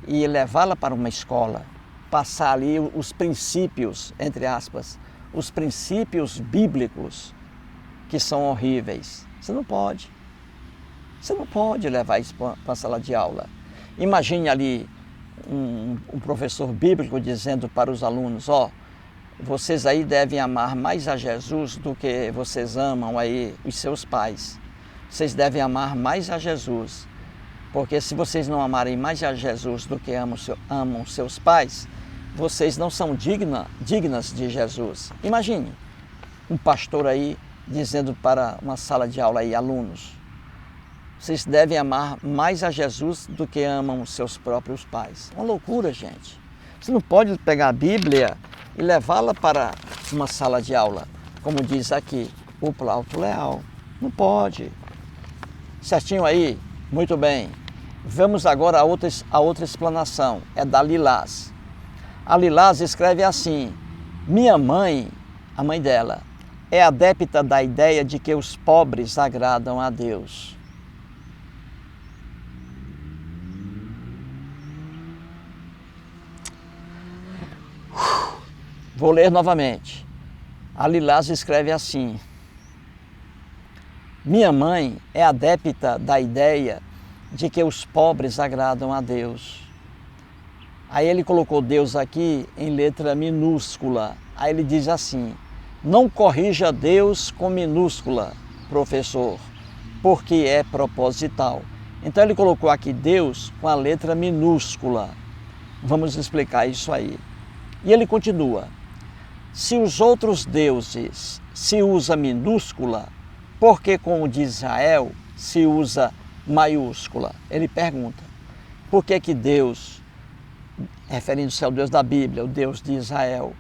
e levá-la para uma escola, passar ali os princípios, entre aspas, os princípios bíblicos que são horríveis. Você não pode. Você não pode levar isso para a sala de aula. Imagine ali um professor bíblico dizendo para os alunos, vocês aí devem amar mais a Jesus do que vocês amam aí os seus pais. Vocês devem amar mais a Jesus, porque se vocês não amarem mais a Jesus do que amam seus pais, vocês não são dignas de Jesus. Imagine um pastor aí dizendo para uma sala de aula aí, alunos, vocês devem amar mais a Jesus do que amam os seus próprios pais. Uma loucura, gente. Você não pode pegar a Bíblia e levá-la para uma sala de aula, como diz aqui, o Plauto Leal. Não pode. Certinho aí? Muito bem. Vamos agora a outra explanação, é da Lilás. A Lilás escreve assim, minha mãe, a mãe dela, é adepta da ideia de que os pobres agradam a Deus. Vou ler novamente. A Lilás escreve assim, minha mãe é adepta da ideia de que os pobres agradam a Deus. Aí ele colocou Deus aqui em letra minúscula. Aí ele diz assim, não corrija Deus com minúscula, professor, porque é proposital. Então ele colocou aqui Deus com a letra minúscula. Vamos explicar isso aí. E ele continua, se os outros deuses se usa minúscula, por que com o de Israel se usa maiúscula? Ele pergunta, por que Deus, referindo-se ao Deus da Bíblia, o Deus de Israel,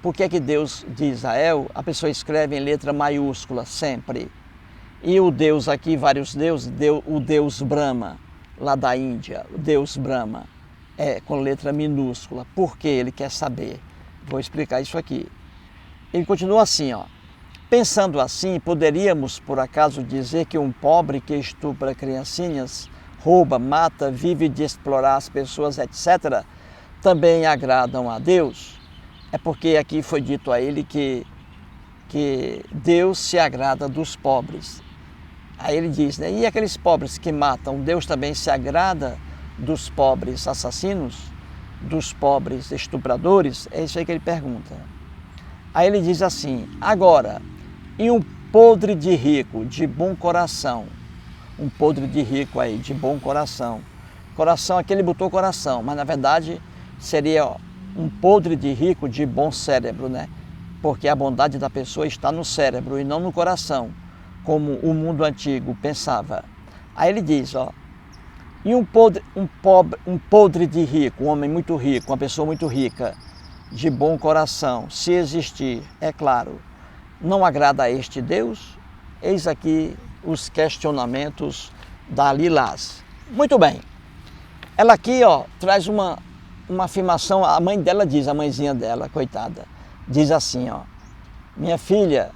por que Deus de Israel, a pessoa escreve em letra maiúscula sempre? E o Deus aqui, vários deuses, o Deus Brahma, lá da Índia, o Deus Brahma, é com letra minúscula. Por que ele quer saber? Vou explicar isso aqui. Ele continua assim, pensando assim, poderíamos por acaso dizer que um pobre que estupra criancinhas, rouba, mata, vive de explorar as pessoas, etc., também agradam a Deus? É porque aqui foi dito a ele que Deus se agrada dos pobres. Aí ele diz, né? E aqueles pobres que matam, Deus também se agrada dos pobres assassinos, dos pobres estupradores? É isso aí que ele pergunta. Aí ele diz assim, agora, e um podre de rico, de bom coração, um podre de rico aí, de bom coração. Coração, aqui ele botou coração, mas na verdade seria um podre de rico de bom cérebro, né? Porque a bondade da pessoa está no cérebro e não no coração, como o mundo antigo pensava. Aí ele diz, e um podre de rico, um homem muito rico, uma pessoa muito rica, de bom coração, se existir, é claro, não agrada a este Deus? Eis aqui os questionamentos da Lilás. Muito bem. Ela aqui, traz uma afirmação, a mãe dela diz, a mãezinha dela, coitada, diz assim, minha filha,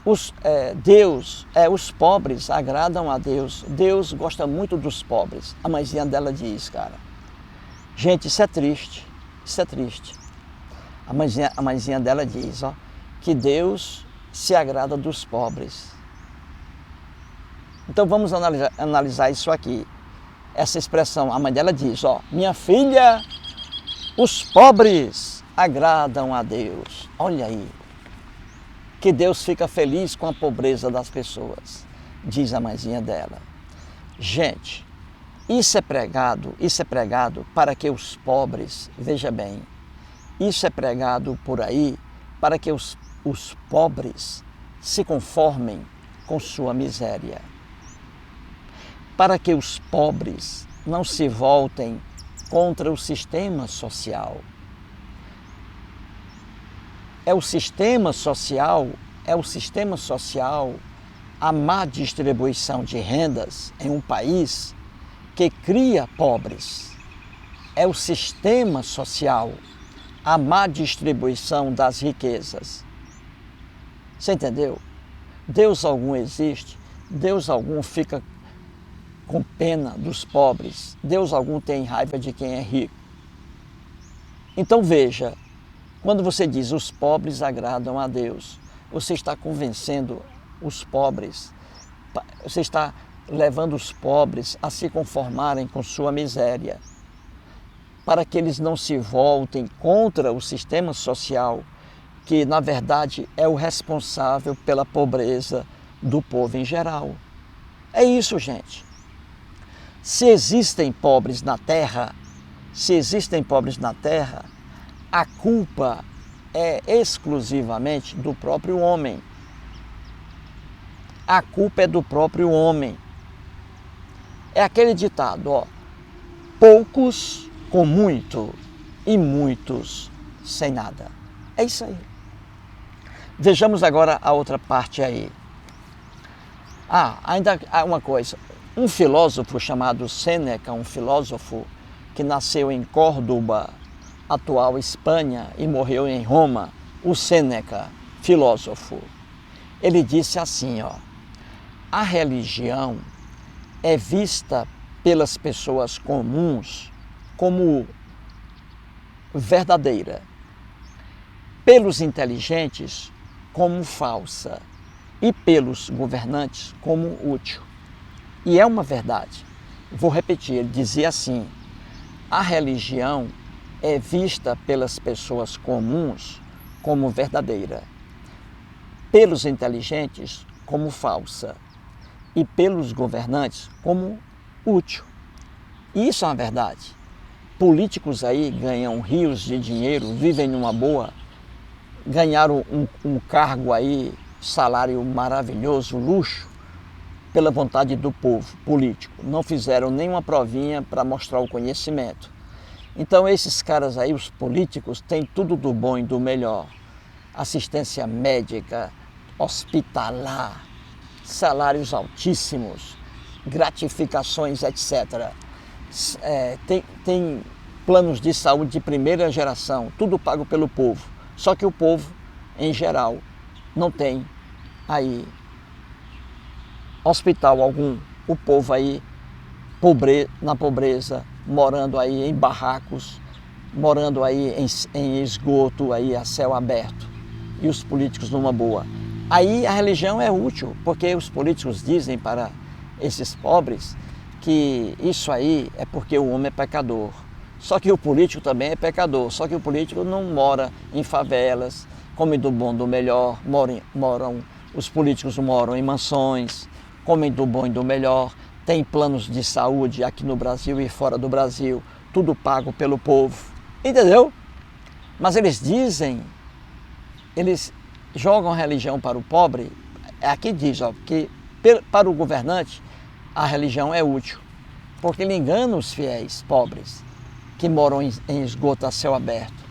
os pobres agradam a Deus, Deus gosta muito dos pobres. A mãezinha dela diz, cara. Gente, isso é triste, isso é triste. A mãezinha dela diz, que Deus se agrada dos pobres. Então vamos analisar isso aqui. Essa expressão, a mãe dela diz, minha filha, os pobres agradam a Deus. Olha aí, que Deus fica feliz com a pobreza das pessoas, diz a mãezinha dela. Gente, isso é pregado para que os pobres, veja bem, isso é pregado por aí para que os pobres se conformem com sua miséria. Para que os pobres não se voltem contra o sistema social. é o sistema social, a má distribuição de rendas em um país que cria pobres. É o sistema social, a má distribuição das riquezas. Você entendeu? Deus algum existe, Deus algum fica com pena dos pobres, Deus algum tem raiva de quem é rico. Então veja, quando você diz os pobres agradam a Deus, você está convencendo os pobres, você está levando os pobres a se conformarem com sua miséria, para que eles não se voltem contra o sistema social, que na verdade é o responsável pela pobreza do povo em geral. É isso, gente. Se existem pobres na terra, a culpa é exclusivamente do próprio homem. A culpa é do próprio homem. É aquele ditado, ó, poucos com muito e muitos sem nada. É isso aí. Vejamos agora a outra parte aí. Ainda há uma coisa. Um filósofo chamado Sêneca, um filósofo que nasceu em Córdoba, atual Espanha, e morreu em Roma, o Sêneca, filósofo, ele disse assim, ó, a religião é vista pelas pessoas comuns como verdadeira, pelos inteligentes como falsa e pelos governantes como útil. E é uma verdade. Vou repetir, ele dizia assim, a religião é vista pelas pessoas comuns como verdadeira, pelos inteligentes como falsa e pelos governantes como útil. E isso é uma verdade. Políticos aí ganham rios de dinheiro, vivem numa boa, ganharam um cargo aí, salário maravilhoso, luxo, pela vontade do povo político. Não fizeram nenhuma provinha para mostrar o conhecimento. Então esses caras aí, os políticos, têm tudo do bom e do melhor. Assistência médica, hospitalar, salários altíssimos, gratificações, etc. Tem planos de saúde de primeira geração, tudo pago pelo povo. Só que o povo, em geral, não tem aí hospital algum. O povo aí na pobreza, morando aí em barracos, morando aí em esgoto aí a céu aberto. E os políticos numa boa. Aí a religião é útil, porque os políticos dizem para esses pobres que isso aí é porque o homem é pecador. Só que o político também é pecador, só que o político não mora em favelas, come do bom do melhor, os políticos moram em mansões, comem do bom e do melhor, tem planos de saúde aqui no Brasil e fora do Brasil, tudo pago pelo povo, entendeu? Mas eles jogam a religião para o pobre, aqui diz, ó, que para o governante a religião é útil, porque ele engana os fiéis pobres que moram em esgoto a céu aberto.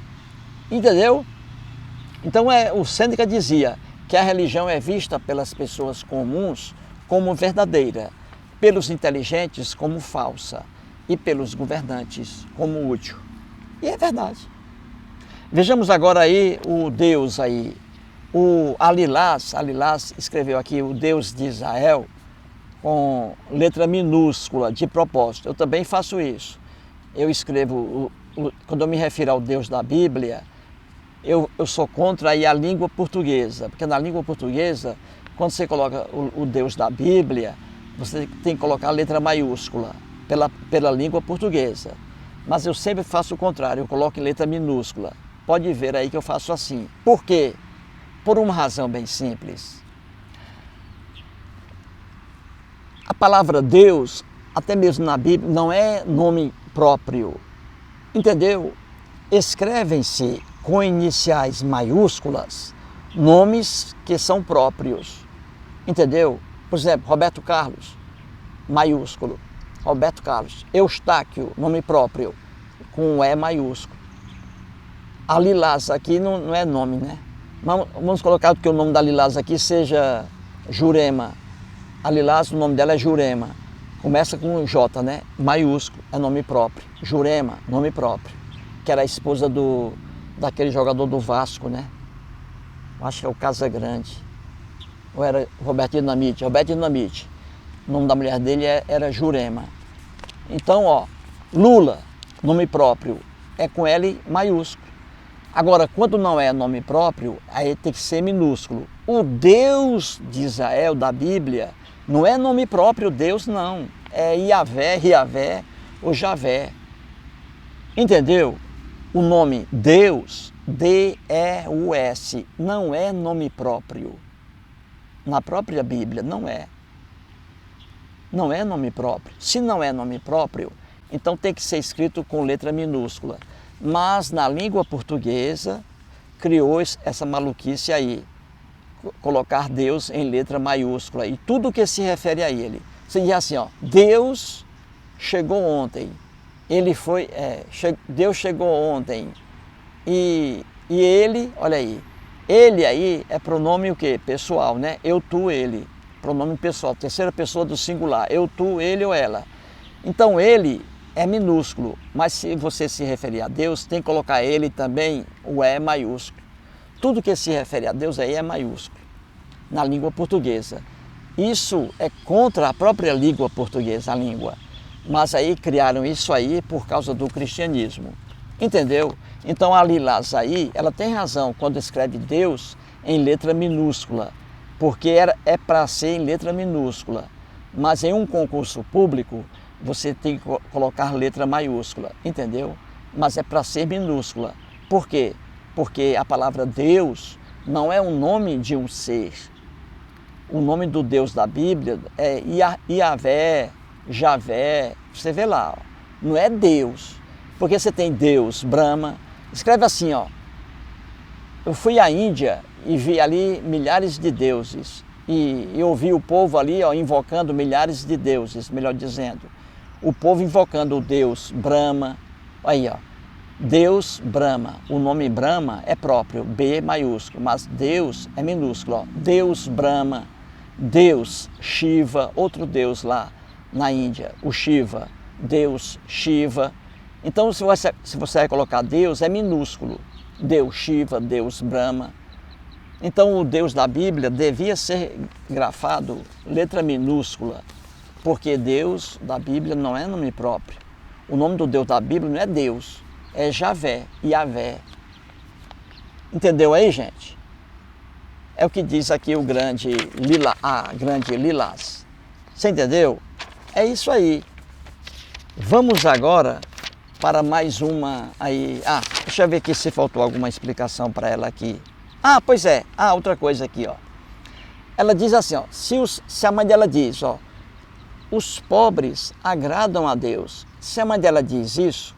Entendeu? Então o Sêneca dizia que a religião é vista pelas pessoas comuns como verdadeira, pelos inteligentes como falsa e pelos governantes como útil. E é verdade. Vejamos agora aí o Deus aí. O Alilás escreveu aqui o Deus de Israel com letra minúscula, de propósito. Eu também faço isso. Eu escrevo, quando eu me refiro ao Deus da Bíblia, eu sou contra aí a língua portuguesa, porque na língua portuguesa, quando você coloca o Deus da Bíblia, você tem que colocar a letra maiúscula, pela língua portuguesa. Mas eu sempre faço o contrário, eu coloco em letra minúscula. Pode ver aí que eu faço assim. Por quê? Por uma razão bem simples. A palavra Deus, até mesmo na Bíblia, não é nome próprio, entendeu? Escrevem-se com iniciais maiúsculas nomes que são próprios, entendeu? Por exemplo, Roberto Carlos, maiúsculo, Roberto Carlos. Eustáquio, nome próprio, com E maiúsculo. Alilás aqui não é nome, né? Vamos colocar que o nome da Lilás aqui seja Jurema. A Lilás, o nome dela é Jurema. Começa com J, né? Maiúsculo, é nome próprio. Jurema, nome próprio. Que era a esposa daquele jogador do Vasco, né? Acho que é o Casagrande. Ou era Roberto Dinamite? Roberto Dinamite. O nome da mulher dele era Jurema. Então, ó, Lula, nome próprio, é com L maiúsculo. Agora, quando não é nome próprio, aí tem que ser minúsculo. O Deus de Israel, da Bíblia, não é nome próprio Deus, não. É Iavé, Riavé ou Javé. Entendeu? O nome Deus, D-E-U-S, não é nome próprio. Na própria Bíblia, não é. Não é nome próprio. Se não é nome próprio, então tem que ser escrito com letra minúscula. Mas na língua portuguesa, criou essa maluquice aí. Colocar Deus em letra maiúscula e tudo que se refere a Ele. Você diz assim, ó, Deus chegou ontem. Deus chegou ontem. E Ele, olha aí, Ele aí é pronome o quê? Pessoal, né? Eu, tu, Ele. Pronome pessoal, terceira pessoa do singular. Eu, tu, Ele ou ela. Então Ele é minúsculo, mas se você se referir a Deus, tem que colocar Ele também, o E maiúsculo. Tudo que se refere a Deus aí é maiúsculo, na língua portuguesa. Isso é contra a própria língua portuguesa, a língua. Mas aí criaram isso aí por causa do cristianismo. Entendeu? Então a Lilás aí, ela tem razão quando escreve Deus em letra minúscula, porque é para ser em letra minúscula. Mas em um concurso público, você tem que colocar letra maiúscula, entendeu? Mas é para ser minúscula. Por quê? Porque a palavra Deus não é o nome de um ser. O nome do Deus da Bíblia é Iavé, Javé, você vê lá, ó. Não é Deus. Porque você tem Deus, Brahma. Escreve assim, ó. Eu fui à Índia e vi ali milhares de deuses. E ouvi o povo ali, ó, invocando milhares de deuses, melhor dizendo. O povo invocando o Deus Brahma. Aí, ó. Deus Brahma. O nome Brahma é próprio, B maiúsculo, mas Deus é minúsculo, ó. Deus Brahma, Deus Shiva, outro Deus lá na Índia, o Shiva, Deus Shiva. Então, se você vai colocar Deus, é minúsculo. Deus Shiva, Deus Brahma. Então, o Deus da Bíblia devia ser grafado letra minúscula, porque Deus da Bíblia não é nome próprio. O nome do Deus da Bíblia não é Deus, é Javé, Iavé. Entendeu aí, gente? É o que diz aqui o grande Lilás. Você entendeu? É isso aí. Vamos agora para mais uma aí. Deixa eu ver aqui se faltou alguma explicação para ela aqui. Pois é. Outra coisa aqui, ó. Ela diz assim, ó. Se a mãe dela diz, ó, os pobres agradam a Deus. Se a mãe dela diz isso,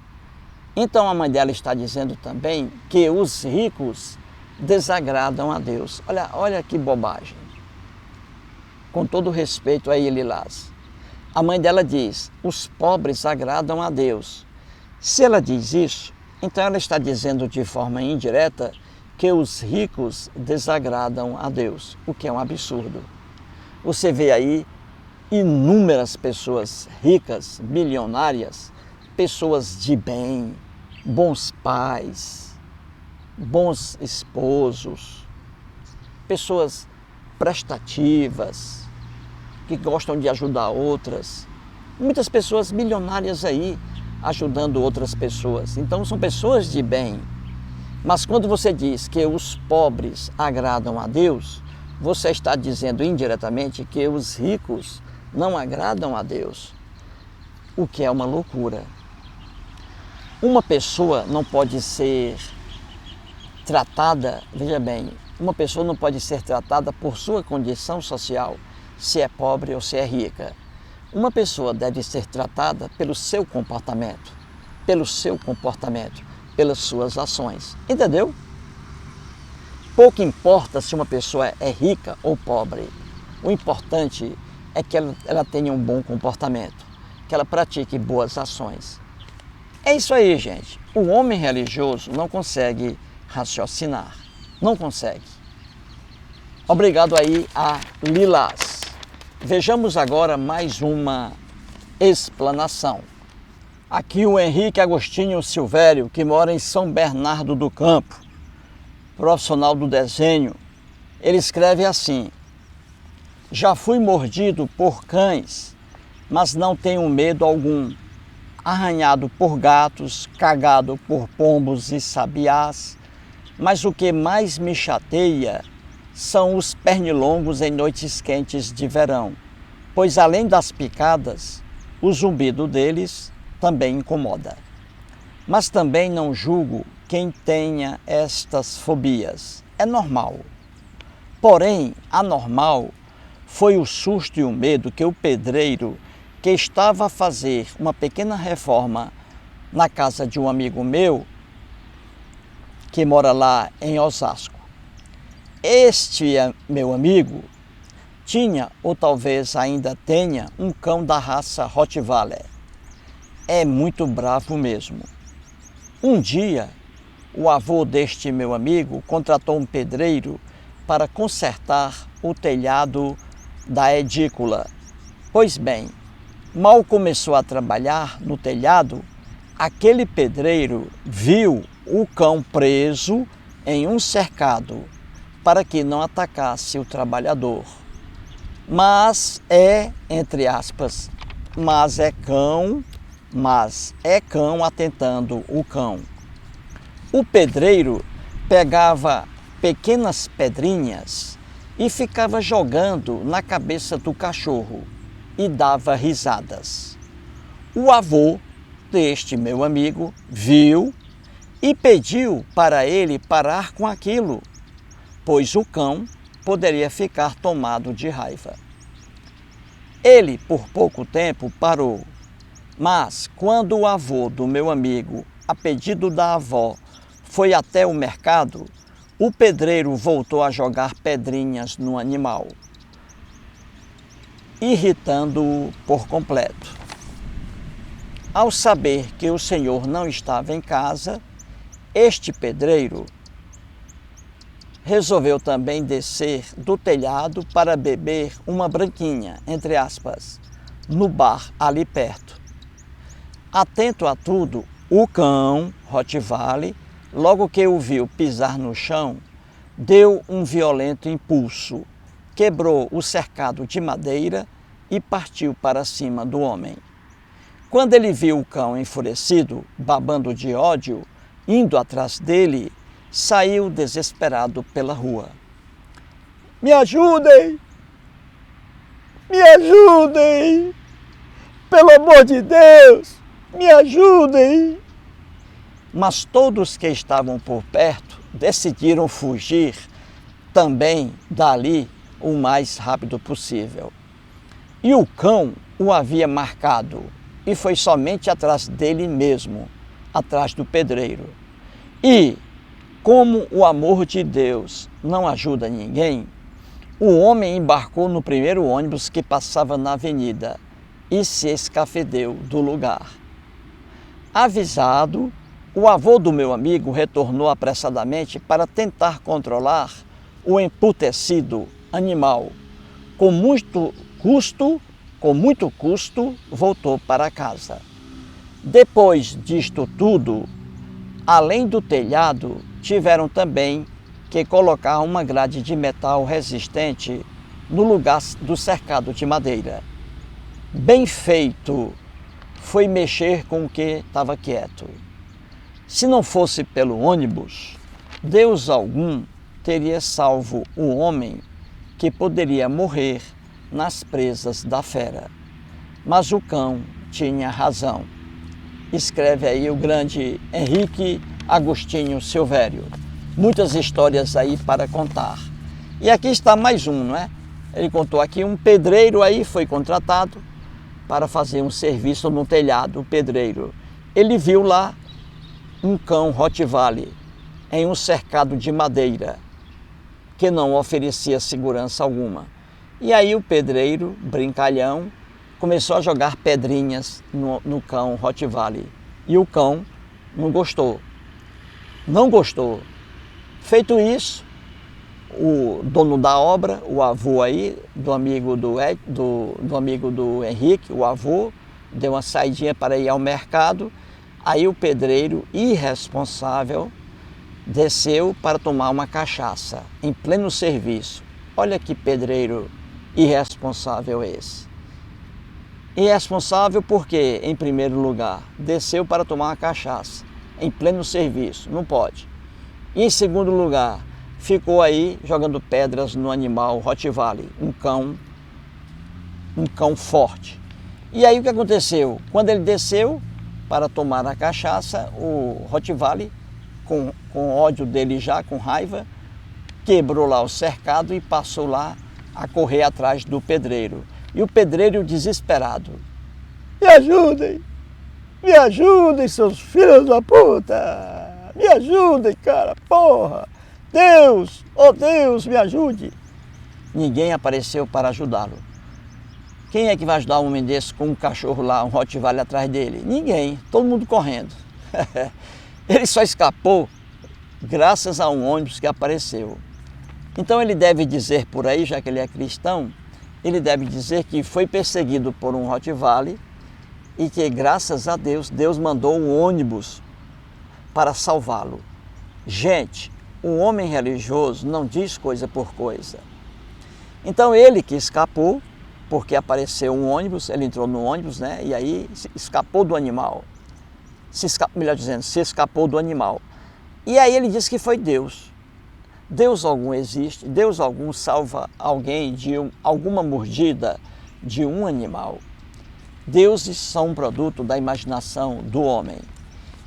então a mãe dela está dizendo também que os ricos desagradam a Deus. Olha que bobagem. Com todo respeito a Lilás. A mãe dela diz, os pobres agradam a Deus. Se ela diz isso, então ela está dizendo de forma indireta que os ricos desagradam a Deus, o que é um absurdo. Você vê aí inúmeras pessoas ricas, milionárias, pessoas de bem, bons pais, bons esposos, pessoas prestativas, que gostam de ajudar outras. Muitas pessoas milionárias aí ajudando outras pessoas. Então são pessoas de bem. Mas quando você diz que os pobres agradam a Deus, você está dizendo indiretamente que os ricos não agradam a Deus, o que é uma loucura. Uma pessoa não pode ser tratada, veja bem, uma pessoa não pode ser tratada por sua condição social, se é pobre ou se é rica. Uma pessoa deve ser tratada pelo seu comportamento, pelas suas ações. Entendeu? Pouco importa se uma pessoa é rica ou pobre. O importante é que ela tenha um bom comportamento, que ela pratique boas ações. É isso aí, gente. O homem religioso não consegue raciocinar. Não consegue. Obrigado aí a Lilás. Vejamos agora mais uma explanação. Aqui o Henrique Agostinho Silvério, que mora em São Bernardo do Campo, profissional do desenho, ele escreve assim: já fui mordido por cães, mas não tenho medo algum. Arranhado por gatos, cagado por pombos e sabiás, mas o que mais me chateia são os pernilongos em noites quentes de verão, pois além das picadas, o zumbido deles também incomoda. Mas também não julgo quem tenha estas fobias. É normal. Porém, anormal foi o susto e o medo que o pedreiro, que estava a fazer uma pequena reforma na casa de um amigo meu, que mora lá em Osasco. Este meu amigo tinha, ou talvez ainda tenha, um cão da raça Rottweiler. É muito bravo mesmo. Um dia, o avô deste meu amigo contratou um pedreiro para consertar o telhado da edícula. Pois bem, mal começou a trabalhar no telhado, aquele pedreiro viu o cão preso em um cercado para que não atacasse o trabalhador. Mas é, entre aspas, mas é cão atentando o cão. O pedreiro pegava pequenas pedrinhas e ficava jogando na cabeça do cachorro e dava risadas. O avô deste meu amigo viu e pediu para ele parar com aquilo, pois o cão poderia ficar tomado de raiva. Ele, por pouco tempo, parou, mas quando o avô do meu amigo, a pedido da avó, foi até o mercado, o pedreiro voltou a jogar pedrinhas no animal, irritando-o por completo. Ao saber que o senhor não estava em casa, este pedreiro resolveu também descer do telhado para beber uma branquinha, entre aspas, no bar ali perto. Atento a tudo, o cão Rottweiler, logo que o viu pisar no chão, deu um violento impulso, quebrou o cercado de madeira e partiu para cima do homem. Quando ele viu o cão enfurecido, babando de ódio, indo atrás dele, saiu desesperado pela rua. Me ajudem! Me ajudem! Pelo amor de Deus, me ajudem! Mas todos que estavam por perto decidiram fugir também dali o mais rápido possível. E o cão o havia marcado e foi somente atrás dele mesmo, atrás do pedreiro. E, como o amor de Deus não ajuda ninguém, o homem embarcou no primeiro ônibus que passava na avenida e se escafedeu do lugar. Avisado, o avô do meu amigo retornou apressadamente para tentar controlar o emputecido animal. Com muito custo, voltou para casa. Depois disto tudo, além do telhado, tiveram também que colocar uma grade de metal resistente no lugar do cercado de madeira. Bem feito, foi mexer com o que estava quieto. Se não fosse pelo ônibus, Deus algum teria salvo o homem que poderia morrer nas presas da fera. Mas o cão tinha razão. Escreve aí o grande Henrique Agostinho Silvério. Muitas histórias aí para contar. E aqui está mais um, não é? Ele contou aqui um pedreiro aí foi contratado para fazer um serviço no telhado, o pedreiro. Ele viu lá um cão Rottweiler em um cercado de madeira que não oferecia segurança alguma. E aí o pedreiro, brincalhão, começou a jogar pedrinhas no cão Rottweiler. E o cão não gostou. Não gostou. Feito isso, o dono da obra, o avô aí, do amigo do amigo do Henrique, o avô, deu uma saidinha para ir ao mercado. Aí o pedreiro irresponsável desceu para tomar uma cachaça, em pleno serviço. Olha que pedreiro irresponsável esse. Irresponsável porque, em primeiro lugar, desceu para tomar uma cachaça, em pleno serviço, não pode. E em segundo lugar, ficou aí jogando pedras no animal Rottweiler, um cão forte. E aí o que aconteceu? Quando ele desceu para tomar a cachaça, o Rottweiler, com ódio dele já, com raiva, quebrou lá o cercado e passou lá a correr atrás do pedreiro. E o pedreiro desesperado: me ajudem, seus filhos da puta, me ajudem, cara, porra, Deus, oh Deus, me ajude. Ninguém apareceu para ajudá-lo. Quem é que vai ajudar um homem desse com um cachorro lá, um Rottweiler atrás dele? Ninguém, todo mundo correndo. Ele só escapou graças a um ônibus que apareceu. Então ele deve dizer por aí, já que ele é cristão, ele deve dizer que foi perseguido por um Rottweiler e que, graças a Deus, Deus mandou um ônibus para salvá-lo. Gente, o homem religioso não diz coisa por coisa. Então ele que escapou, porque apareceu um ônibus, ele entrou no ônibus, né? E aí escapou do animal. Melhor dizendo, se escapou do animal. E aí ele disse que foi Deus. Deus algum existe, Deus algum salva alguém de alguma mordida de um animal. Deuses são um produto da imaginação do homem.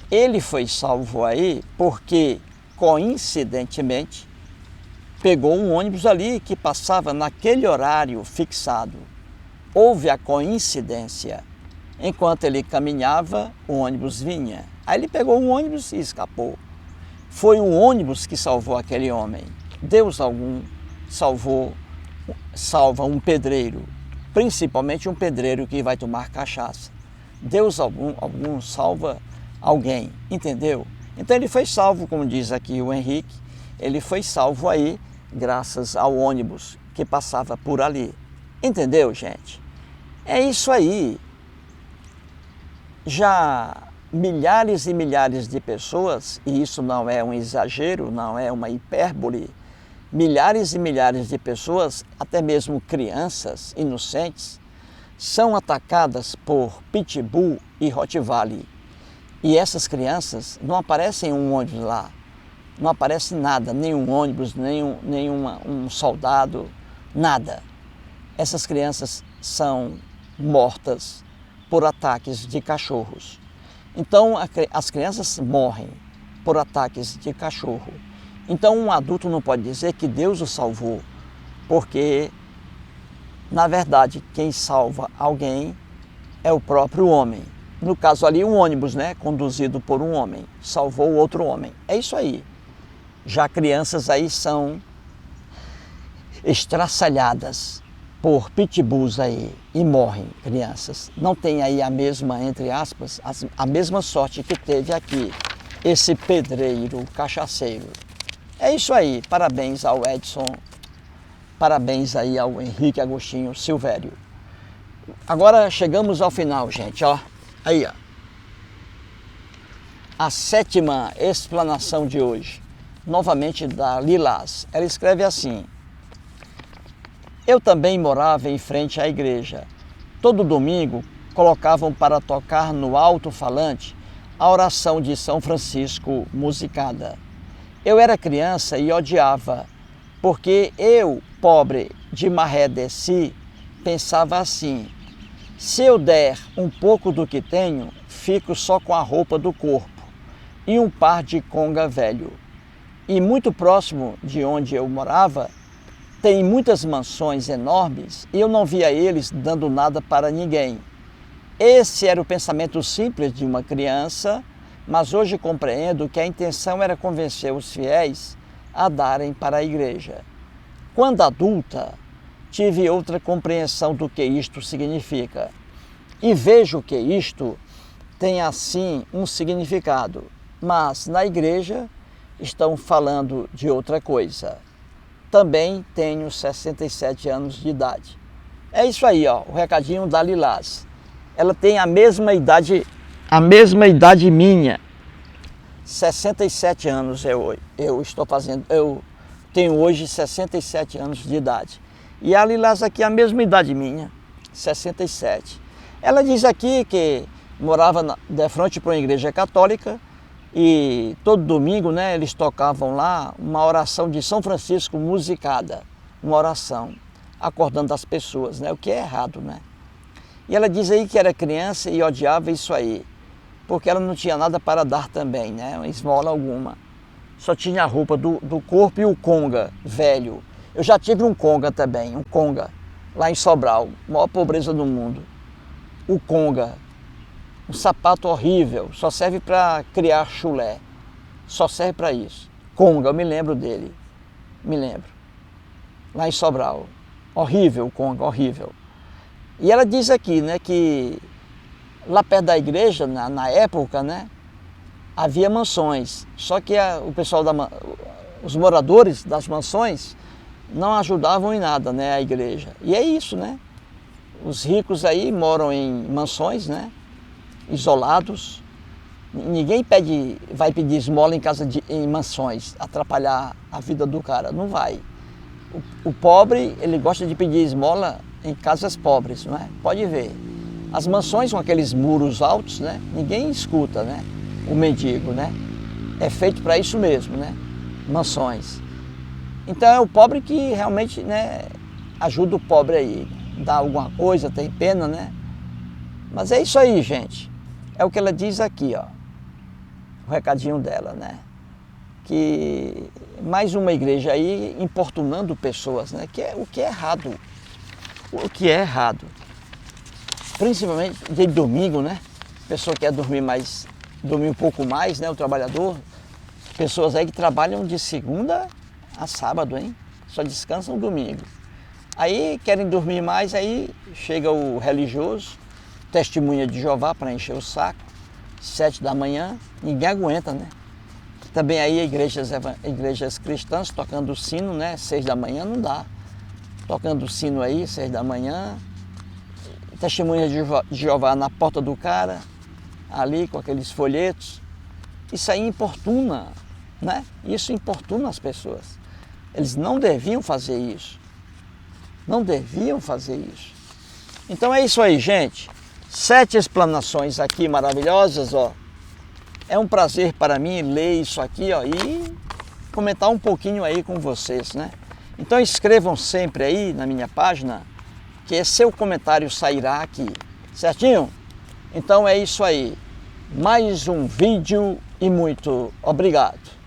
Ele foi salvo aí porque, coincidentemente, pegou um ônibus ali que passava naquele horário fixado. Houve a coincidência. Enquanto ele caminhava, o ônibus vinha. Aí ele pegou um ônibus e escapou. Foi o ônibus que salvou aquele homem. Deus algum salva um pedreiro, principalmente um pedreiro que vai tomar cachaça. Deus algum salva alguém, entendeu? Então ele foi salvo, como diz aqui o Henrique, ele foi salvo aí graças ao ônibus que passava por ali. Entendeu, gente? É isso aí. Já milhares e milhares de pessoas, e isso não é um exagero, não é uma hipérbole, milhares e milhares de pessoas, até mesmo crianças inocentes, são atacadas por pitbull e Rottweiler. E essas crianças não aparecem um ônibus lá, não aparece nada, nenhum ônibus, um soldado, nada. Essas crianças são mortas por ataques de cachorros. Então as crianças morrem por ataques de cachorro. Então um adulto não pode dizer que Deus o salvou, porque na verdade quem salva alguém é o próprio homem. No caso ali um ônibus, né, conduzido por um homem, salvou outro homem. É isso aí. Já crianças aí são estraçalhadas por pitbulls aí e morrem crianças. Não tem aí a mesma, entre aspas, a mesma sorte que teve aqui esse pedreiro cachaceiro. É isso aí, parabéns ao Edson, parabéns aí ao Henrique Agostinho Silvério. Agora chegamos ao final, gente, ó. Aí, ó. A 7ª explanação de hoje, novamente da Lilás. Ela escreve assim: eu também morava em frente à igreja. Todo domingo colocavam para tocar no alto-falante a oração de São Francisco musicada. Eu era criança e odiava, porque eu, pobre de maré de si, pensava assim: se eu der um pouco do que tenho, fico só com a roupa do corpo e um par de conga velho. E muito próximo de onde eu morava, tem muitas mansões enormes e eu não via eles dando nada para ninguém. Esse era o pensamento simples de uma criança, mas hoje compreendo que a intenção era convencer os fiéis a darem para a igreja. Quando adulta, tive outra compreensão do que isto significa. E vejo que isto tem assim um significado, mas na igreja estão falando de outra coisa. também tenho 67 anos de idade. É isso aí, ó, o recadinho da Lilás. Ela tem a mesma idade minha. 67 anos eu estou fazendo, eu tenho hoje 67 anos de idade. E a Lilás aqui é a mesma idade minha, 67. Ela diz aqui que morava de frente para uma igreja católica e todo domingo, né, eles tocavam lá uma oração de São Francisco musicada, uma oração, acordando as pessoas, né, o que é errado, né? E ela diz aí que era criança e odiava isso aí, porque ela não tinha nada para dar também, né, esmola alguma. Só tinha a roupa do corpo e o conga velho. Eu já tive um conga também, um conga, lá em Sobral, maior pobreza do mundo. O conga, um sapato horrível, só serve para criar chulé, só serve para isso. Conga, eu me lembro dele, me lembro. Lá em Sobral, horrível o conga, horrível. E ela diz aqui, né, que lá perto da igreja, na época, né, havia mansões, só que o pessoal, os moradores das mansões não ajudavam em nada, né, a igreja. E é isso, né? Os ricos aí moram em mansões, né, isolados. Ninguém vai pedir esmola em mansões, atrapalhar a vida do cara, não vai. O pobre, ele gosta de pedir esmola em casas pobres, não é? Pode ver. As mansões com aqueles muros altos, né? Ninguém escuta, né? O mendigo, né? É feito para isso mesmo, né? Mansões. Então é o pobre que realmente, né, ajuda o pobre aí, dá alguma coisa, tem pena, né? Mas é isso aí, gente. É o que ela diz aqui, ó. O recadinho dela, né? Que mais uma igreja aí importunando pessoas, né? Que é o que é errado. O que é errado. Principalmente dia de domingo, né? A pessoa quer dormir um pouco mais, né? O trabalhador. Pessoas aí que trabalham de segunda a sábado, hein? Só descansam domingo. Aí querem dormir mais, aí chega o religioso, testemunha de Jeová para encher o saco, 7 da manhã, ninguém aguenta, né? Também aí igrejas cristãs tocando o sino, né? 6 da manhã não dá. Tocando o sino aí, 6 da manhã, testemunha de Jeová na porta do cara, ali com aqueles folhetos. Isso aí importuna, né? Isso importuna as pessoas. Eles não deviam fazer isso. Não deviam fazer isso. Então é isso aí, gente. 7 explanações aqui maravilhosas, ó. É um prazer para mim ler isso aqui, ó, e comentar um pouquinho aí com vocês, né? Então escrevam sempre aí na minha página, que seu comentário sairá aqui, certinho? Então é isso aí. Mais um vídeo e muito obrigado.